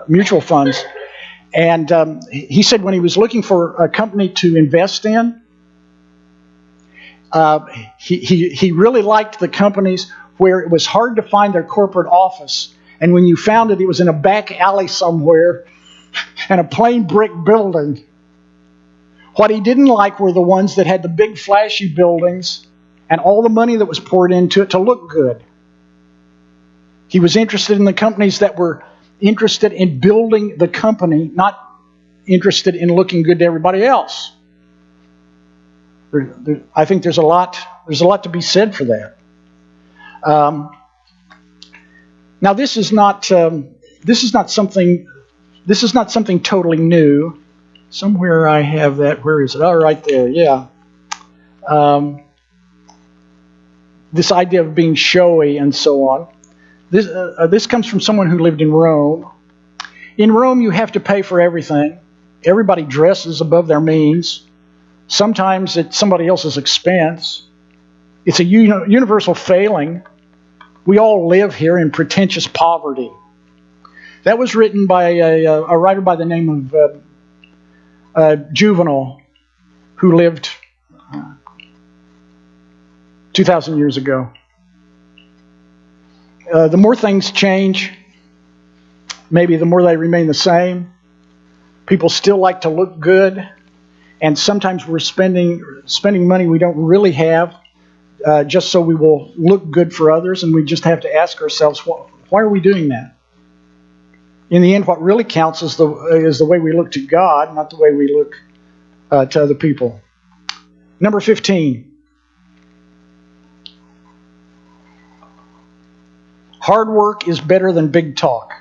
Speaker 1: mutual funds. And he said when he was looking for a company to invest in, he really liked the companies where it was hard to find their corporate office. And when you found it, it was in a back alley somewhere and a plain brick building. What he didn't like were the ones that had the big flashy buildings and all the money that was poured into it to look good. He was interested in the companies that were interested in building the company, not interested in looking good to everybody else. I think there's a lot to be said for that. Now this is not something totally new. Somewhere I have that. Where is it? Oh, right there. Yeah. This idea of being showy and so on. This comes from someone who lived in Rome. In Rome, you have to pay for everything. Everybody dresses above their means. Sometimes at somebody else's expense. It's a universal failing. We all live here in pretentious poverty. That was written by a writer by the name of Juvenal, who lived 2,000 years ago. The more things change, maybe the more they remain the same. People still like to look good, and sometimes we're spending money we don't really have just so we will look good for others, and we just have to ask ourselves, why are we doing that? In the end, what really counts is the way we look to God, not the way we look to other people. Number 15. Hard work is better than big talk.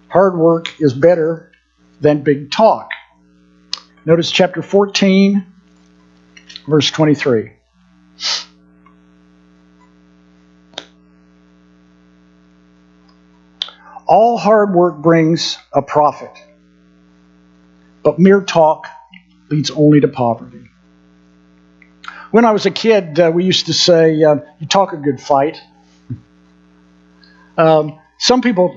Speaker 1: Hard work is better than big talk. Notice chapter 14, verse 23. All hard work brings a profit, but mere talk leads only to poverty. When I was a kid, we used to say, you talk a good fight. Some people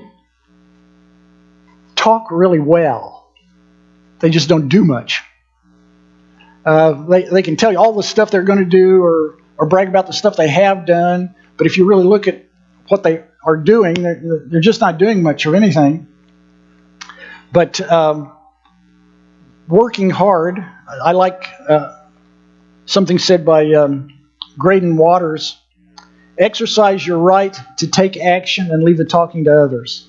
Speaker 1: talk really well. They just don't do much. They can tell you all the stuff they're going to do or brag about the stuff they have done, but if you really look at what they are doing, they're just not doing much of anything. But working hard, I like something said by Graydon Waters. Exercise your right to take action and leave the talking to others.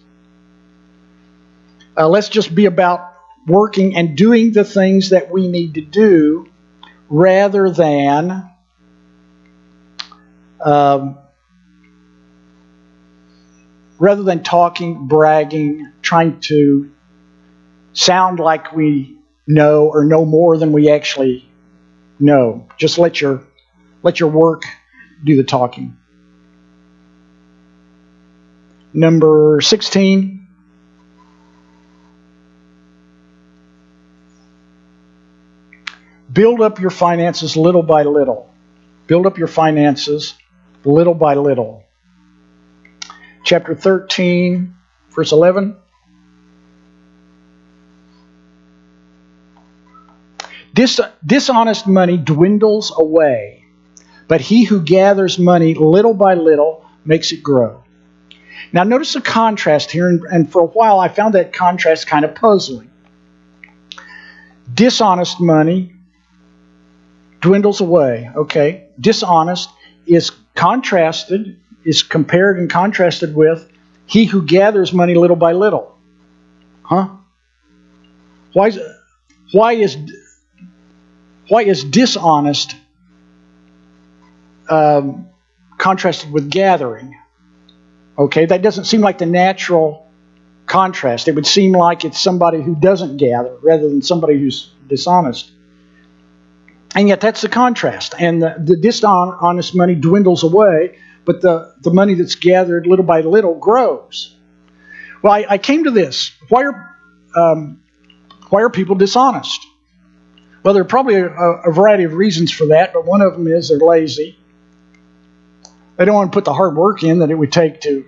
Speaker 1: Let's just be about working and doing the things that we need to do rather than talking, bragging, trying to sound like we know or know more than we actually know. Just let your work do the talking. Number 16. Build up your finances little by little. Build up your finances little by little. Chapter 13, verse 11. Dishonest money dwindles away, but he who gathers money little by little makes it grow. Now notice the contrast here, and for a while I found that contrast kind of puzzling. Dishonest money dwindles away. Okay, dishonest is compared and contrasted with he who gathers money little by little. Huh? Why is dishonest contrasted with gathering? Okay, that doesn't seem like the natural contrast. It would seem like it's somebody who doesn't gather rather than somebody who's dishonest. And yet that's the contrast. And the dishonest money dwindles away, but the money that's gathered little by little grows. Well, I came to this. Why are people dishonest? Well, there are probably a variety of reasons for that, but one of them is they're lazy. They don't want to put the hard work in that it would take to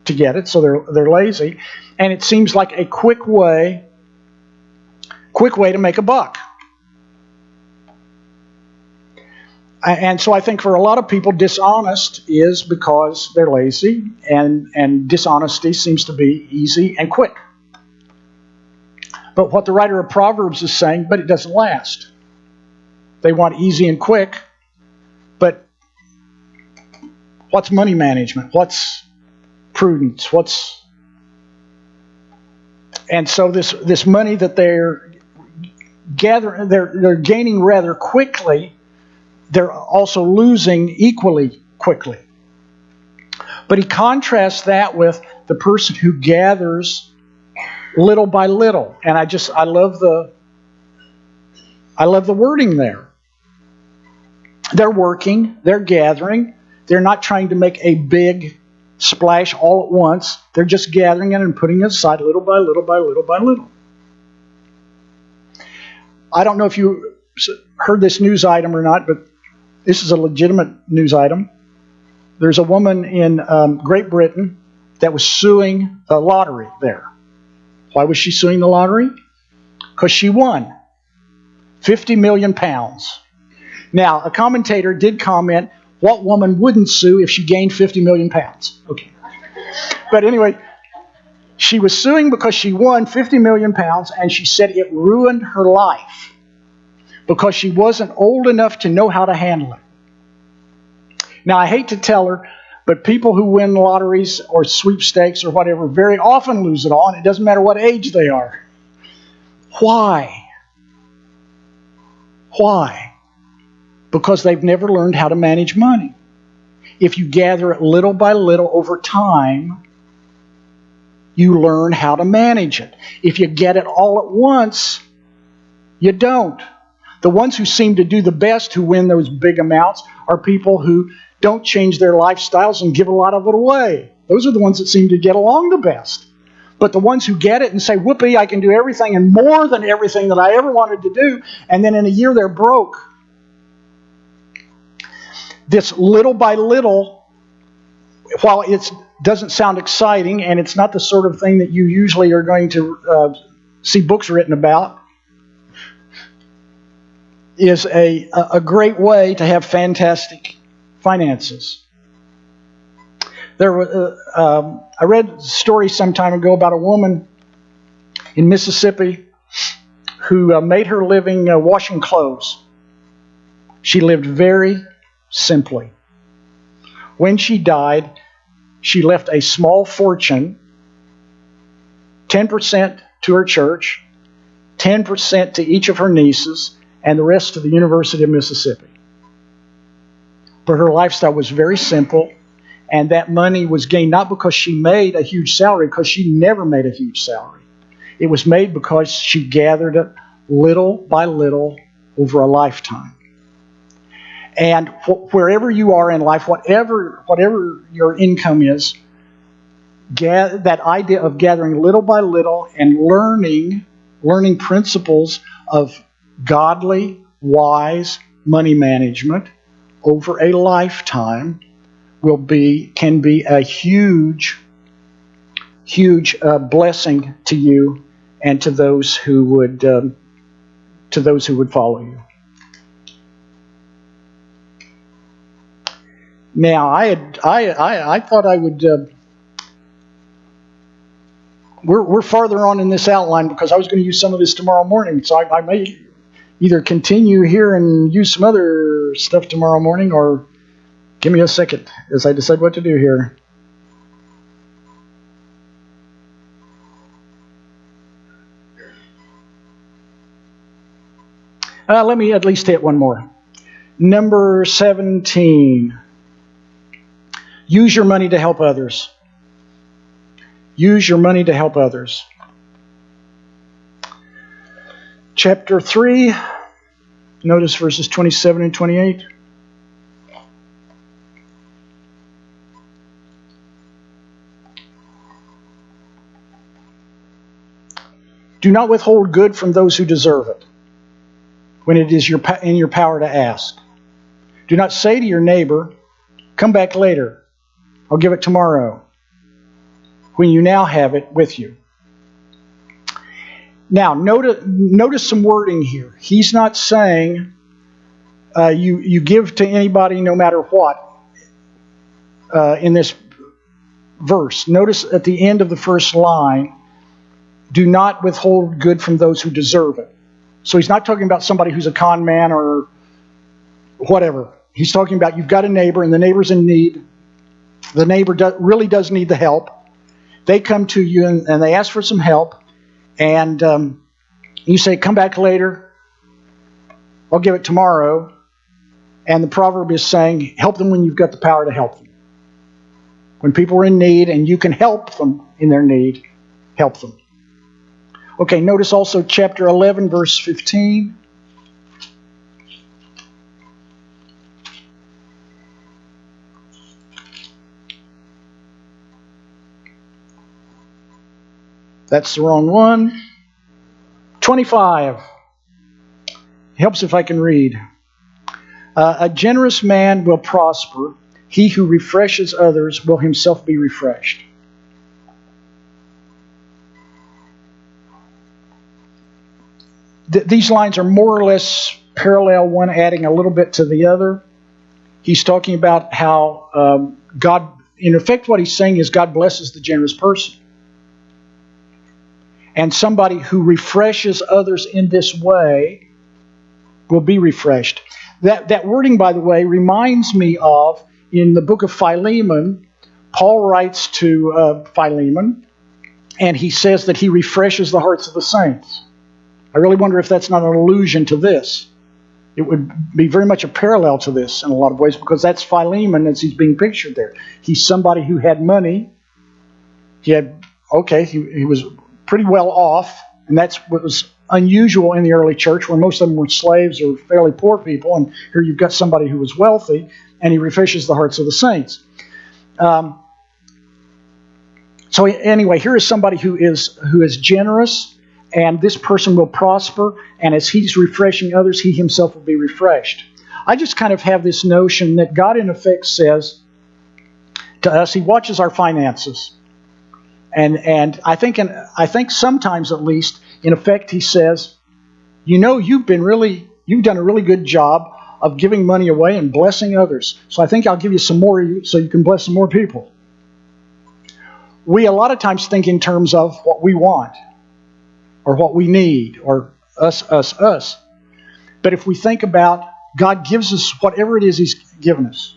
Speaker 1: get it, so they're lazy. And it seems like a quick way to make a buck. And so I think for a lot of people, dishonest is because they're lazy, and dishonesty seems to be easy and quick. But what the writer of Proverbs is saying, but it doesn't last. They want easy and quick, but what's money management? What's prudence? And so this money that they're gathering, they're gaining rather quickly, they're also losing equally quickly. But he contrasts that with the person who gathers little by little. And I love the wording there. They're working, they're gathering, they're not trying to make a big splash all at once. They're just gathering it and putting it aside little by little by little by little. I don't know if you heard this news item or not, but this is a legitimate news item. There's a woman in Great Britain that was suing the lottery there. Why was she suing the lottery? Because she won £50 million. Now, a commentator did comment, what woman wouldn't sue if she gained £50 million? Okay. But anyway, she was suing because she won £50 million, and she said it ruined her life because she wasn't old enough to know how to handle it. Now, I hate to tell her, but people who win lotteries or sweepstakes or whatever very often lose it all, and it doesn't matter what age they are. Why? Why? Because they've never learned how to manage money. If you gather it little by little over time, you learn how to manage it. If you get it all at once, you don't. The ones who seem to do the best, who win those big amounts, are people who don't change their lifestyles and give a lot of it away. Those are the ones that seem to get along the best. But the ones who get it and say, whoopee, I can do everything and more than everything that I ever wanted to do, and then in a year they're broke. This little by little, while it doesn't sound exciting, and it's not the sort of thing that you usually are going to see books written about, is a great way to have fantastic finances. I read a story some time ago about a woman in Mississippi who made her living washing clothes. She lived very simply. When she died, she left a small fortune, 10% to her church, 10% to each of her nieces, and the rest to the University of Mississippi. But her lifestyle was very simple, and that money was gained not because she made a huge salary, because she never made a huge salary. It was made because she gathered it little by little over a lifetime. And wherever you are in life, whatever your income is, that idea of gathering little by little and learning principles of godly, wise money management over a lifetime can be a huge blessing to you and to those who would follow you. Now, I thought I would. We're farther on in this outline because I was going to use some of this tomorrow morning, so I may either continue here and use some other stuff tomorrow morning, or give me a second as I decide what to do here. Let me at least hit one more. Number 17. Use your money to help others. Use your money to help others. Chapter 3, notice verses 27 and 28. Do not withhold good from those who deserve it, when it is in your power to ask. Do not say to your neighbor, come back later, I'll give it tomorrow, when you now have it with you. Now, notice some wording here. He's not saying you give to anybody no matter what in this verse. Notice at the end of the first line, do not withhold good from those who deserve it. So he's not talking about somebody who's a con man or whatever. He's talking about you've got a neighbor and the neighbor's in need. The neighbor really does need the help. They come to you and they ask for some help. And you say, come back later. I'll give it tomorrow. And the proverb is saying, help them when you've got the power to help them. When people are in need and you can help them in their need, help them. Okay, notice also chapter 11, verse 15. That's the wrong one. 25. Helps if I can read. A generous man will prosper. He who refreshes others will himself be refreshed. These lines are more or less parallel, one adding a little bit to the other. He's talking about how God, in effect what he's saying is God blesses the generous person. And somebody who refreshes others in this way will be refreshed. That wording, by the way, reminds me of, in the book of Philemon, Paul writes to Philemon, and he says that he refreshes the hearts of the saints. I really wonder if that's not an allusion to this. It would be very much a parallel to this in a lot of ways, because that's Philemon as he's being pictured there. He's somebody who had money. He was pretty well off, and that's what was unusual in the early church, where most of them were slaves or fairly poor people, and here you've got somebody who was wealthy, and he refreshes the hearts of the saints. So anyway, here is somebody who is generous, and this person will prosper, and as he's refreshing others, he himself will be refreshed. I just kind of have this notion that God, in effect, says to us, He watches our finances. And I think sometimes, at least, in effect, He says, you've done a really good job of giving money away and blessing others. So I think I'll give you some more so you can bless some more people. We a lot of times think in terms of what we want or what we need or us. But if we think about God gives us whatever it is He's given us.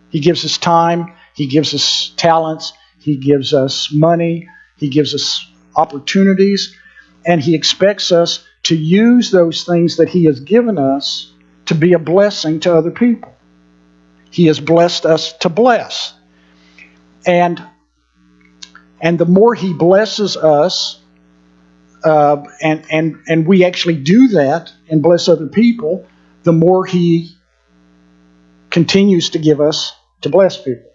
Speaker 1: He gives us time. He gives us talents. He gives us money. He gives us opportunities. And He expects us to use those things that He has given us to be a blessing to other people. He has blessed us to bless. And the more He blesses us, and we actually do that and bless other people, the more He continues to give us to bless people.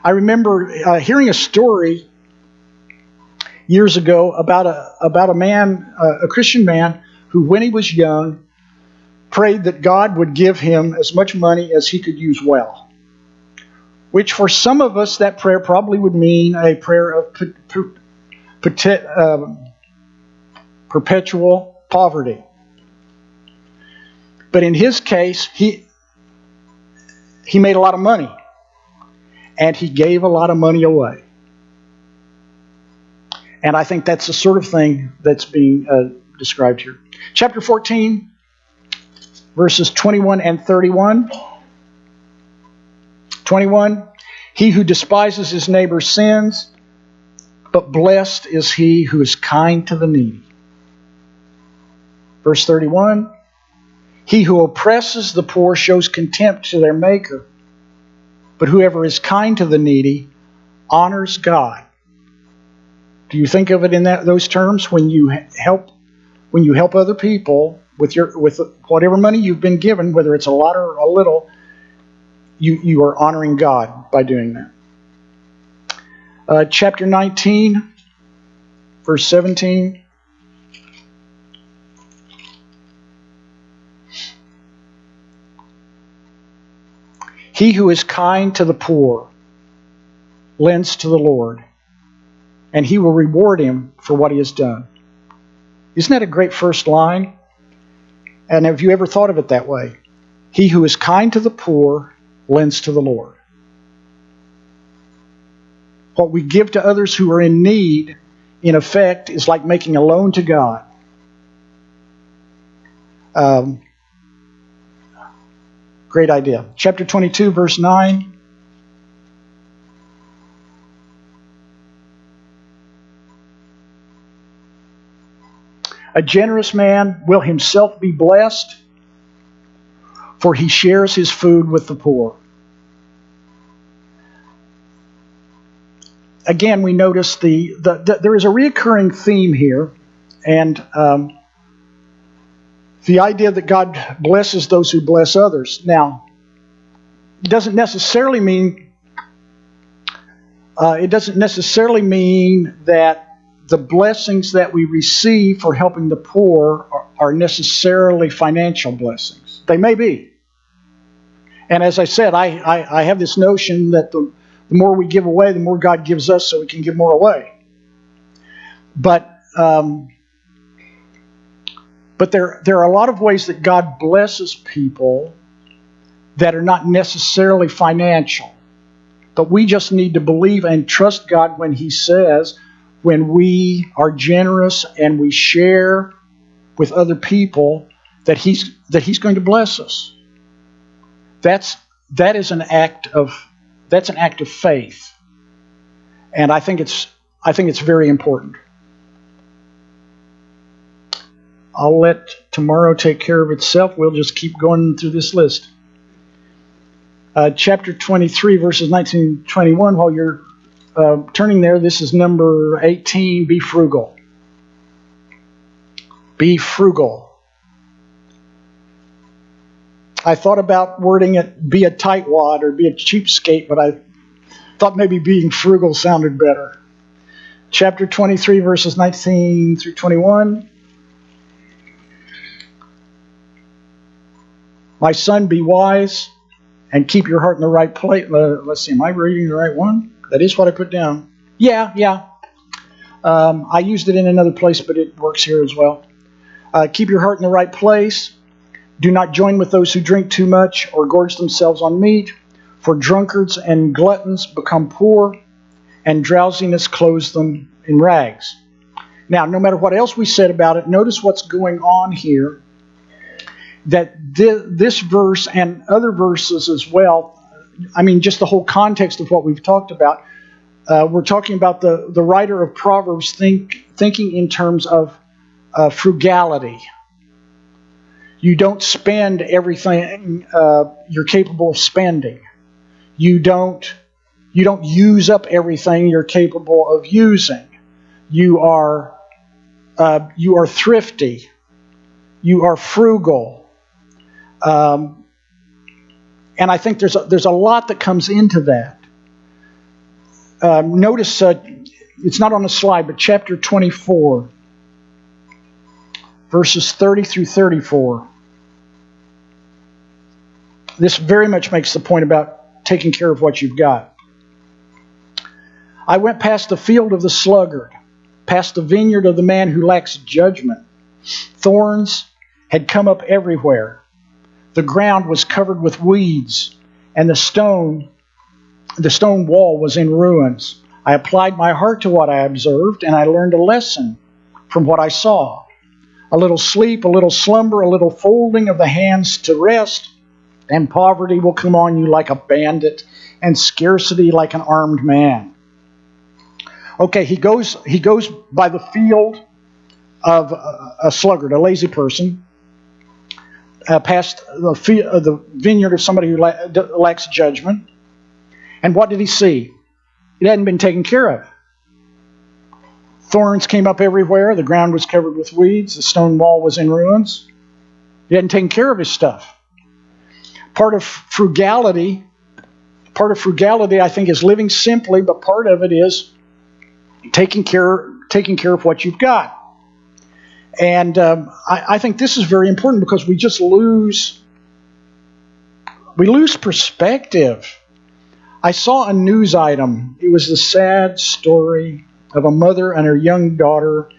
Speaker 1: I remember hearing a story years ago about a man, a Christian man, who, when he was young, prayed that God would give him as much money as he could use well. Which, for some of us, that prayer probably would mean a prayer of perpetual poverty. But in his case, he made a lot of money. And he gave a lot of money away. And I think that's the sort of thing that's being described here. Chapter 14, verses 21 and 31. 21, he who despises his neighbor sins, but blessed is he who is kind to the needy. Verse 31, he who oppresses the poor shows contempt to their maker. but whoever is kind to the needy honors God. Do you think of it in those terms when you help other people with whatever money you've been given, whether it's a lot or a little, you are honoring God by doing that. Chapter 19, verse 17. He who is kind to the poor lends to the Lord, and He will reward him for what he has done. Isn't that a great first line? And have you ever thought of it that way? He who is kind to the poor lends to the Lord. What we give to others who are in need, in effect, is like making a loan to God. Great idea. Chapter 22, verse 9. A generous man will himself be blessed, for he shares his food with the poor. Again, we notice there is a recurring theme here, and the idea that God blesses those who bless others. Now, it doesn't necessarily mean that the blessings that we receive for helping the poor are necessarily financial blessings. They may be. And as I said, I have this notion that the more we give away, the more God gives us so we can give more away. But there are a lot of ways that God blesses people that are not necessarily financial. But we just need to believe and trust God when He says, when we are generous and we share with other people, that He's going to bless us. That's an act of faith, and I think it's very important. I'll let tomorrow take care of itself. We'll just keep going through this list. Chapter 23, verses 19 to 21. While you're turning there, this is number 18. Be frugal. Be frugal. I thought about wording it, be a tightwad or be a cheapskate, but I thought maybe being frugal sounded better. Chapter 23, verses 19 through 21. My son, be wise and keep your heart in the right place. Let's see, am I reading the right one? That is what I put down. Yeah. I used it in another place, but it works here as well. Keep your heart in the right place. Do not join with those who drink too much or gorge themselves on meat, for drunkards and gluttons become poor, and drowsiness clothes them in rags. Now, no matter what else we said about it, notice what's going on here. That this verse and other verses as well, I mean, just the whole context of what we've talked about, we're talking about the writer of Proverbs thinking in terms of frugality. You don't spend everything you're capable of spending. You don't use up everything you're capable of using. You are thrifty. You are frugal. And I think there's a lot that comes into that. Notice it's not on the slide, but chapter 24, verses 30 through 34. This very much makes the point about taking care of what you've got. I went past the field of the sluggard, past the vineyard of the man who lacks judgment. Thorns had come up everywhere. The ground was covered with weeds, and the stone wall was in ruins. I applied my heart to what I observed, and I learned a lesson from what I saw. A little sleep, a little slumber, a little folding of the hands to rest, and poverty will come on you like a bandit, and scarcity like an armed man. Okay, he goes by the field of a sluggard, a lazy person, past the vineyard of somebody who lacks judgment. And what did he see? It hadn't been taken care of. Thorns came up everywhere. The ground was covered with weeds. The stone wall was in ruins. He hadn't taken care of his stuff. Part of frugality, I think, is living simply, but part of it is taking care of what you've got. And I think this is very important because we just lose perspective. I saw a news item. It was the sad story of a mother and her young daughter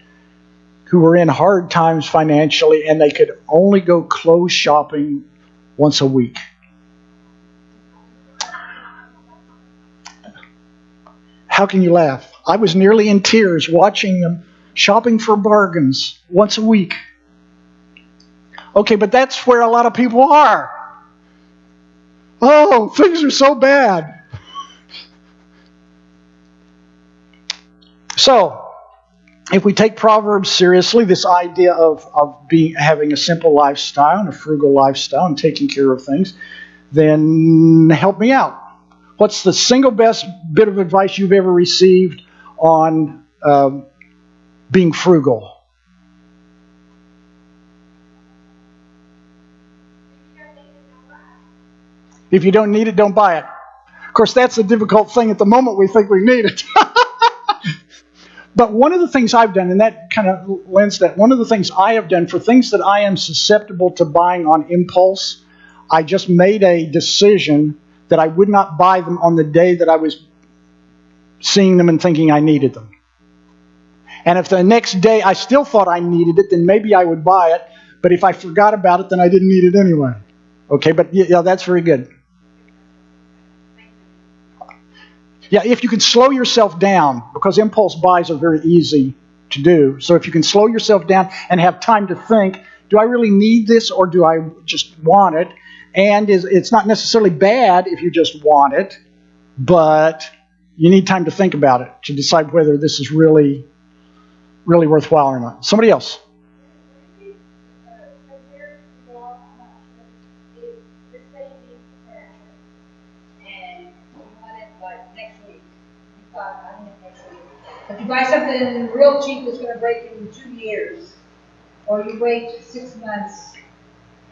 Speaker 1: who were in hard times financially, and they could only go clothes shopping once a week. How can you laugh? I was nearly in tears watching them shopping for bargains once a week. Okay, but that's where a lot of people are. Oh, things are so bad. So, if we take Proverbs seriously, this idea of having a simple lifestyle and a frugal lifestyle and taking care of things, then help me out. What's the single best bit of advice you've ever received on being frugal? If you don't need it, don't buy it. Of course, that's a difficult thing at the moment. We think we need it. But one of the things I've done, and that kind of lends that, one of the things I have done for things that I am susceptible to buying on impulse, I just made a decision that I would not buy them on the day that I was seeing them and thinking I needed them. And if the next day I still thought I needed it, then maybe I would buy it. But if I forgot about it, then I didn't need it anyway. Okay, but yeah, that's very good. Yeah, if you can slow yourself down, because impulse buys are very easy to do. So if you can slow yourself down and have time to think, do I really need this or do I just want it? And it's not necessarily bad if you just want it, but you need time to think about it to decide whether this is really, really worthwhile or not. Somebody else.
Speaker 2: If you buy something real cheap that's going to break in 2 years, or you wait 6 months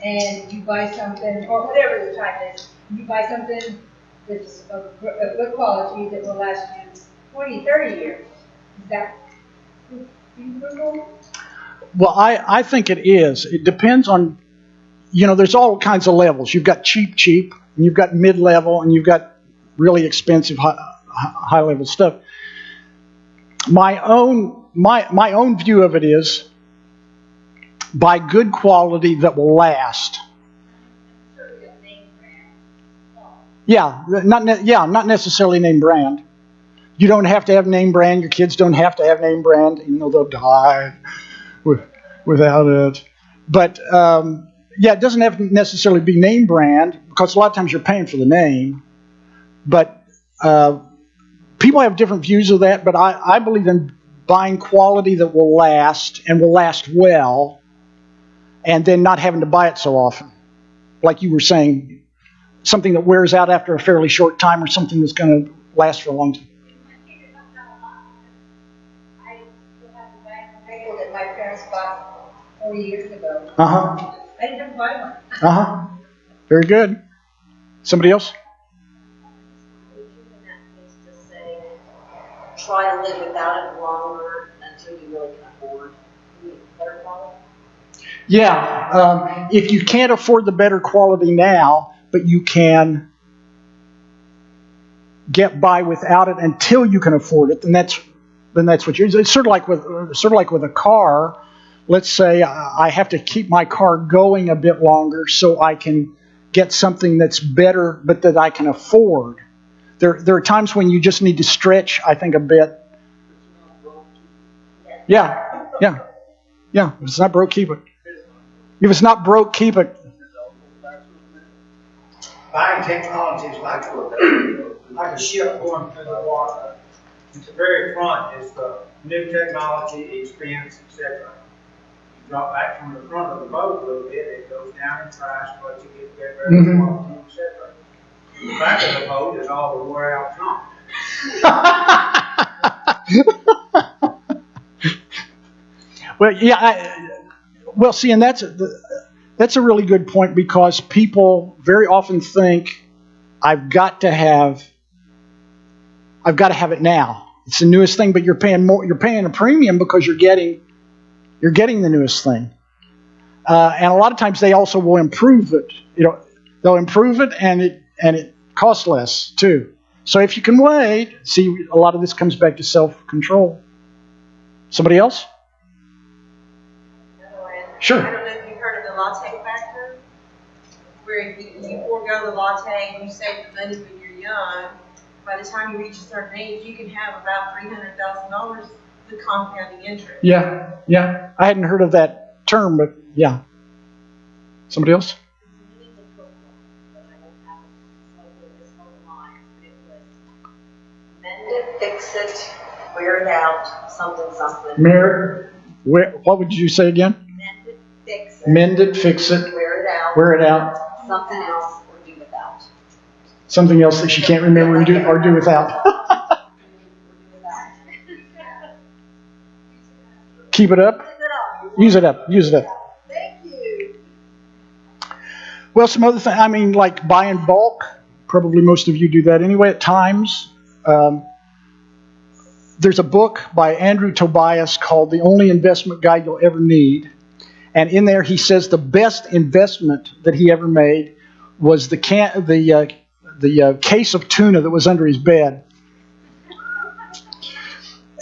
Speaker 2: and you buy something, or whatever the time is, you buy something that's of good quality that will last you 20, 30 years. Is that frugal?
Speaker 1: Well, I think it is. It depends on, there's all kinds of levels. You've got cheap, and you've got mid-level, and you've got really expensive high-level stuff. My own view of it is buy good quality that will last. Yeah, not necessarily name brand. You don't have to have name brand. Your kids don't have to have name brand, even though they'll die without it. But it doesn't have to necessarily be name brand because a lot of times you're paying for the name. But people have different views of that, but I believe in buying quality that will last and will last well, and then not having to buy it so often. Like you were saying, something that wears out after a fairly short time or something that's going to last for a long time.
Speaker 2: I still have the bicycle that my parents bought 40 years ago.
Speaker 1: Uh-huh.
Speaker 2: I didn't have to buy one.
Speaker 1: Uh-huh. Very good. Somebody else?
Speaker 3: Try to live without it longer until you really can afford the better quality?
Speaker 1: Yeah. If you can't afford the better quality now, but you can get by without it until you can afford it, then that's what you're. It's sort of like with a car. Let's say I have to keep my car going a bit longer so I can get something that's better, but that I can afford. There are times when you just need to stretch, I think, a bit. Yeah. If it's not broke, keep it. If it's not broke, keep it.
Speaker 4: Buying technology is like a ship going through the water. At the very front is the new technology, expense, etc. You drop back from the front of the boat a little bit, it goes down in price, but you get better quality, etc. The back of the boat is all the wore out trunk.
Speaker 1: Well, yeah. Well, see, and that's a really good point, because people very often think I've got to have it now. It's the newest thing, but you're paying more. You're paying a premium because you're getting the newest thing. And a lot of times they also will improve it. They'll improve it, and it costs less too. So if you can wait, see, a lot of this comes back to self-control. Somebody else? Sure.
Speaker 3: I don't know if you've heard of the latte factor, where you forego the latte and you save the money when you're young. By the time you reach a certain age, you can have about $300,000 with compounding interest.
Speaker 1: Yeah. I hadn't heard of that term, but yeah. Somebody else?
Speaker 3: Mend it, fix it, wear it out, something.
Speaker 1: What would you say again?
Speaker 3: Mend it, fix it.
Speaker 1: Mend it, fix it,
Speaker 3: Wear it out.
Speaker 1: wear it out.
Speaker 3: Something else or do without.
Speaker 1: Something else that she can't remember and do without. Keep it up. Use it up.
Speaker 3: Thank you.
Speaker 1: Well, some other things. I mean, like buy in bulk. Probably most of you do that anyway at times. There's a book by Andrew Tobias called The Only Investment Guide You'll Ever Need. And in there he says the best investment that he ever made was the case of tuna that was under his bed.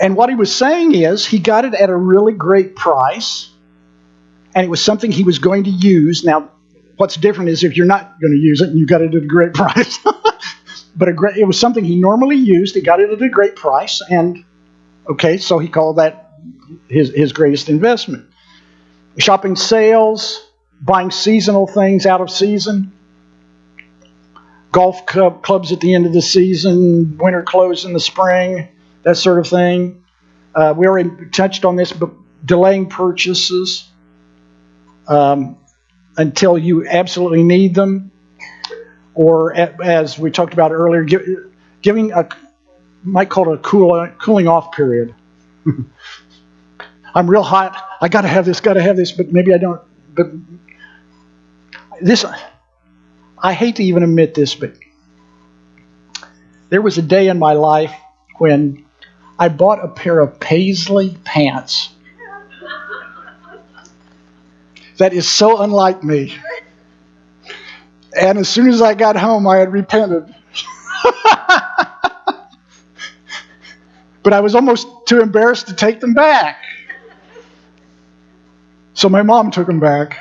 Speaker 1: And what he was saying is he got it at a really great price, and it was something he was going to use. Now, what's different is if you're not going to use it and you got it at a great price. But it was something he normally used. He got it at a great price, and okay, so he called that his greatest investment. Shopping sales, buying seasonal things out of season, golf clubs at the end of the season, winter clothes in the spring, that sort of thing. We already touched on this, but delaying purchases until you absolutely need them, or as we talked about earlier, giving might call it a cooling off period. I'm real hot. I got to have this, but maybe I don't. But this, I hate to even admit this, but there was a day in my life when I bought a pair of paisley pants. That is so unlike me. And as soon as I got home, I had repented. But I was almost too embarrassed to take them back. So my mom took them back.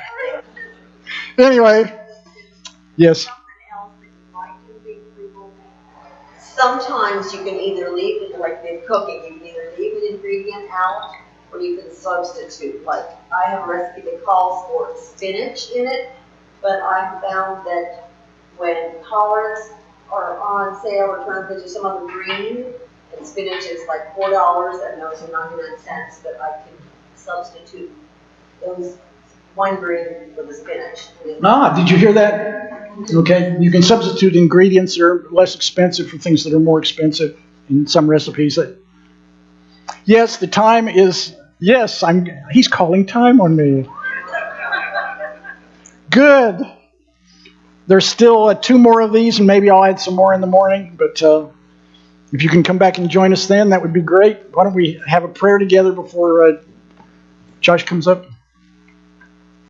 Speaker 1: Anyway, yes.
Speaker 3: Sometimes you can either leave it, like in cooking, you can either leave an ingredient out or you can substitute. Like I have a recipe that calls for spinach in it, but I found that when collards are on sale or turned into some other green, and spinach is like $4 and those are 99 cents, but I can substitute those one green for the spinach.
Speaker 1: Did you hear that? Okay, you can substitute ingredients that are less expensive for things that are more expensive in some recipes. Yes, the time is, yes, he's calling time on me. Good. There's still 2 more of these, and maybe I'll add some more in the morning, but if you can come back and join us then, that would be great. Why don't we have a prayer together before Josh comes up?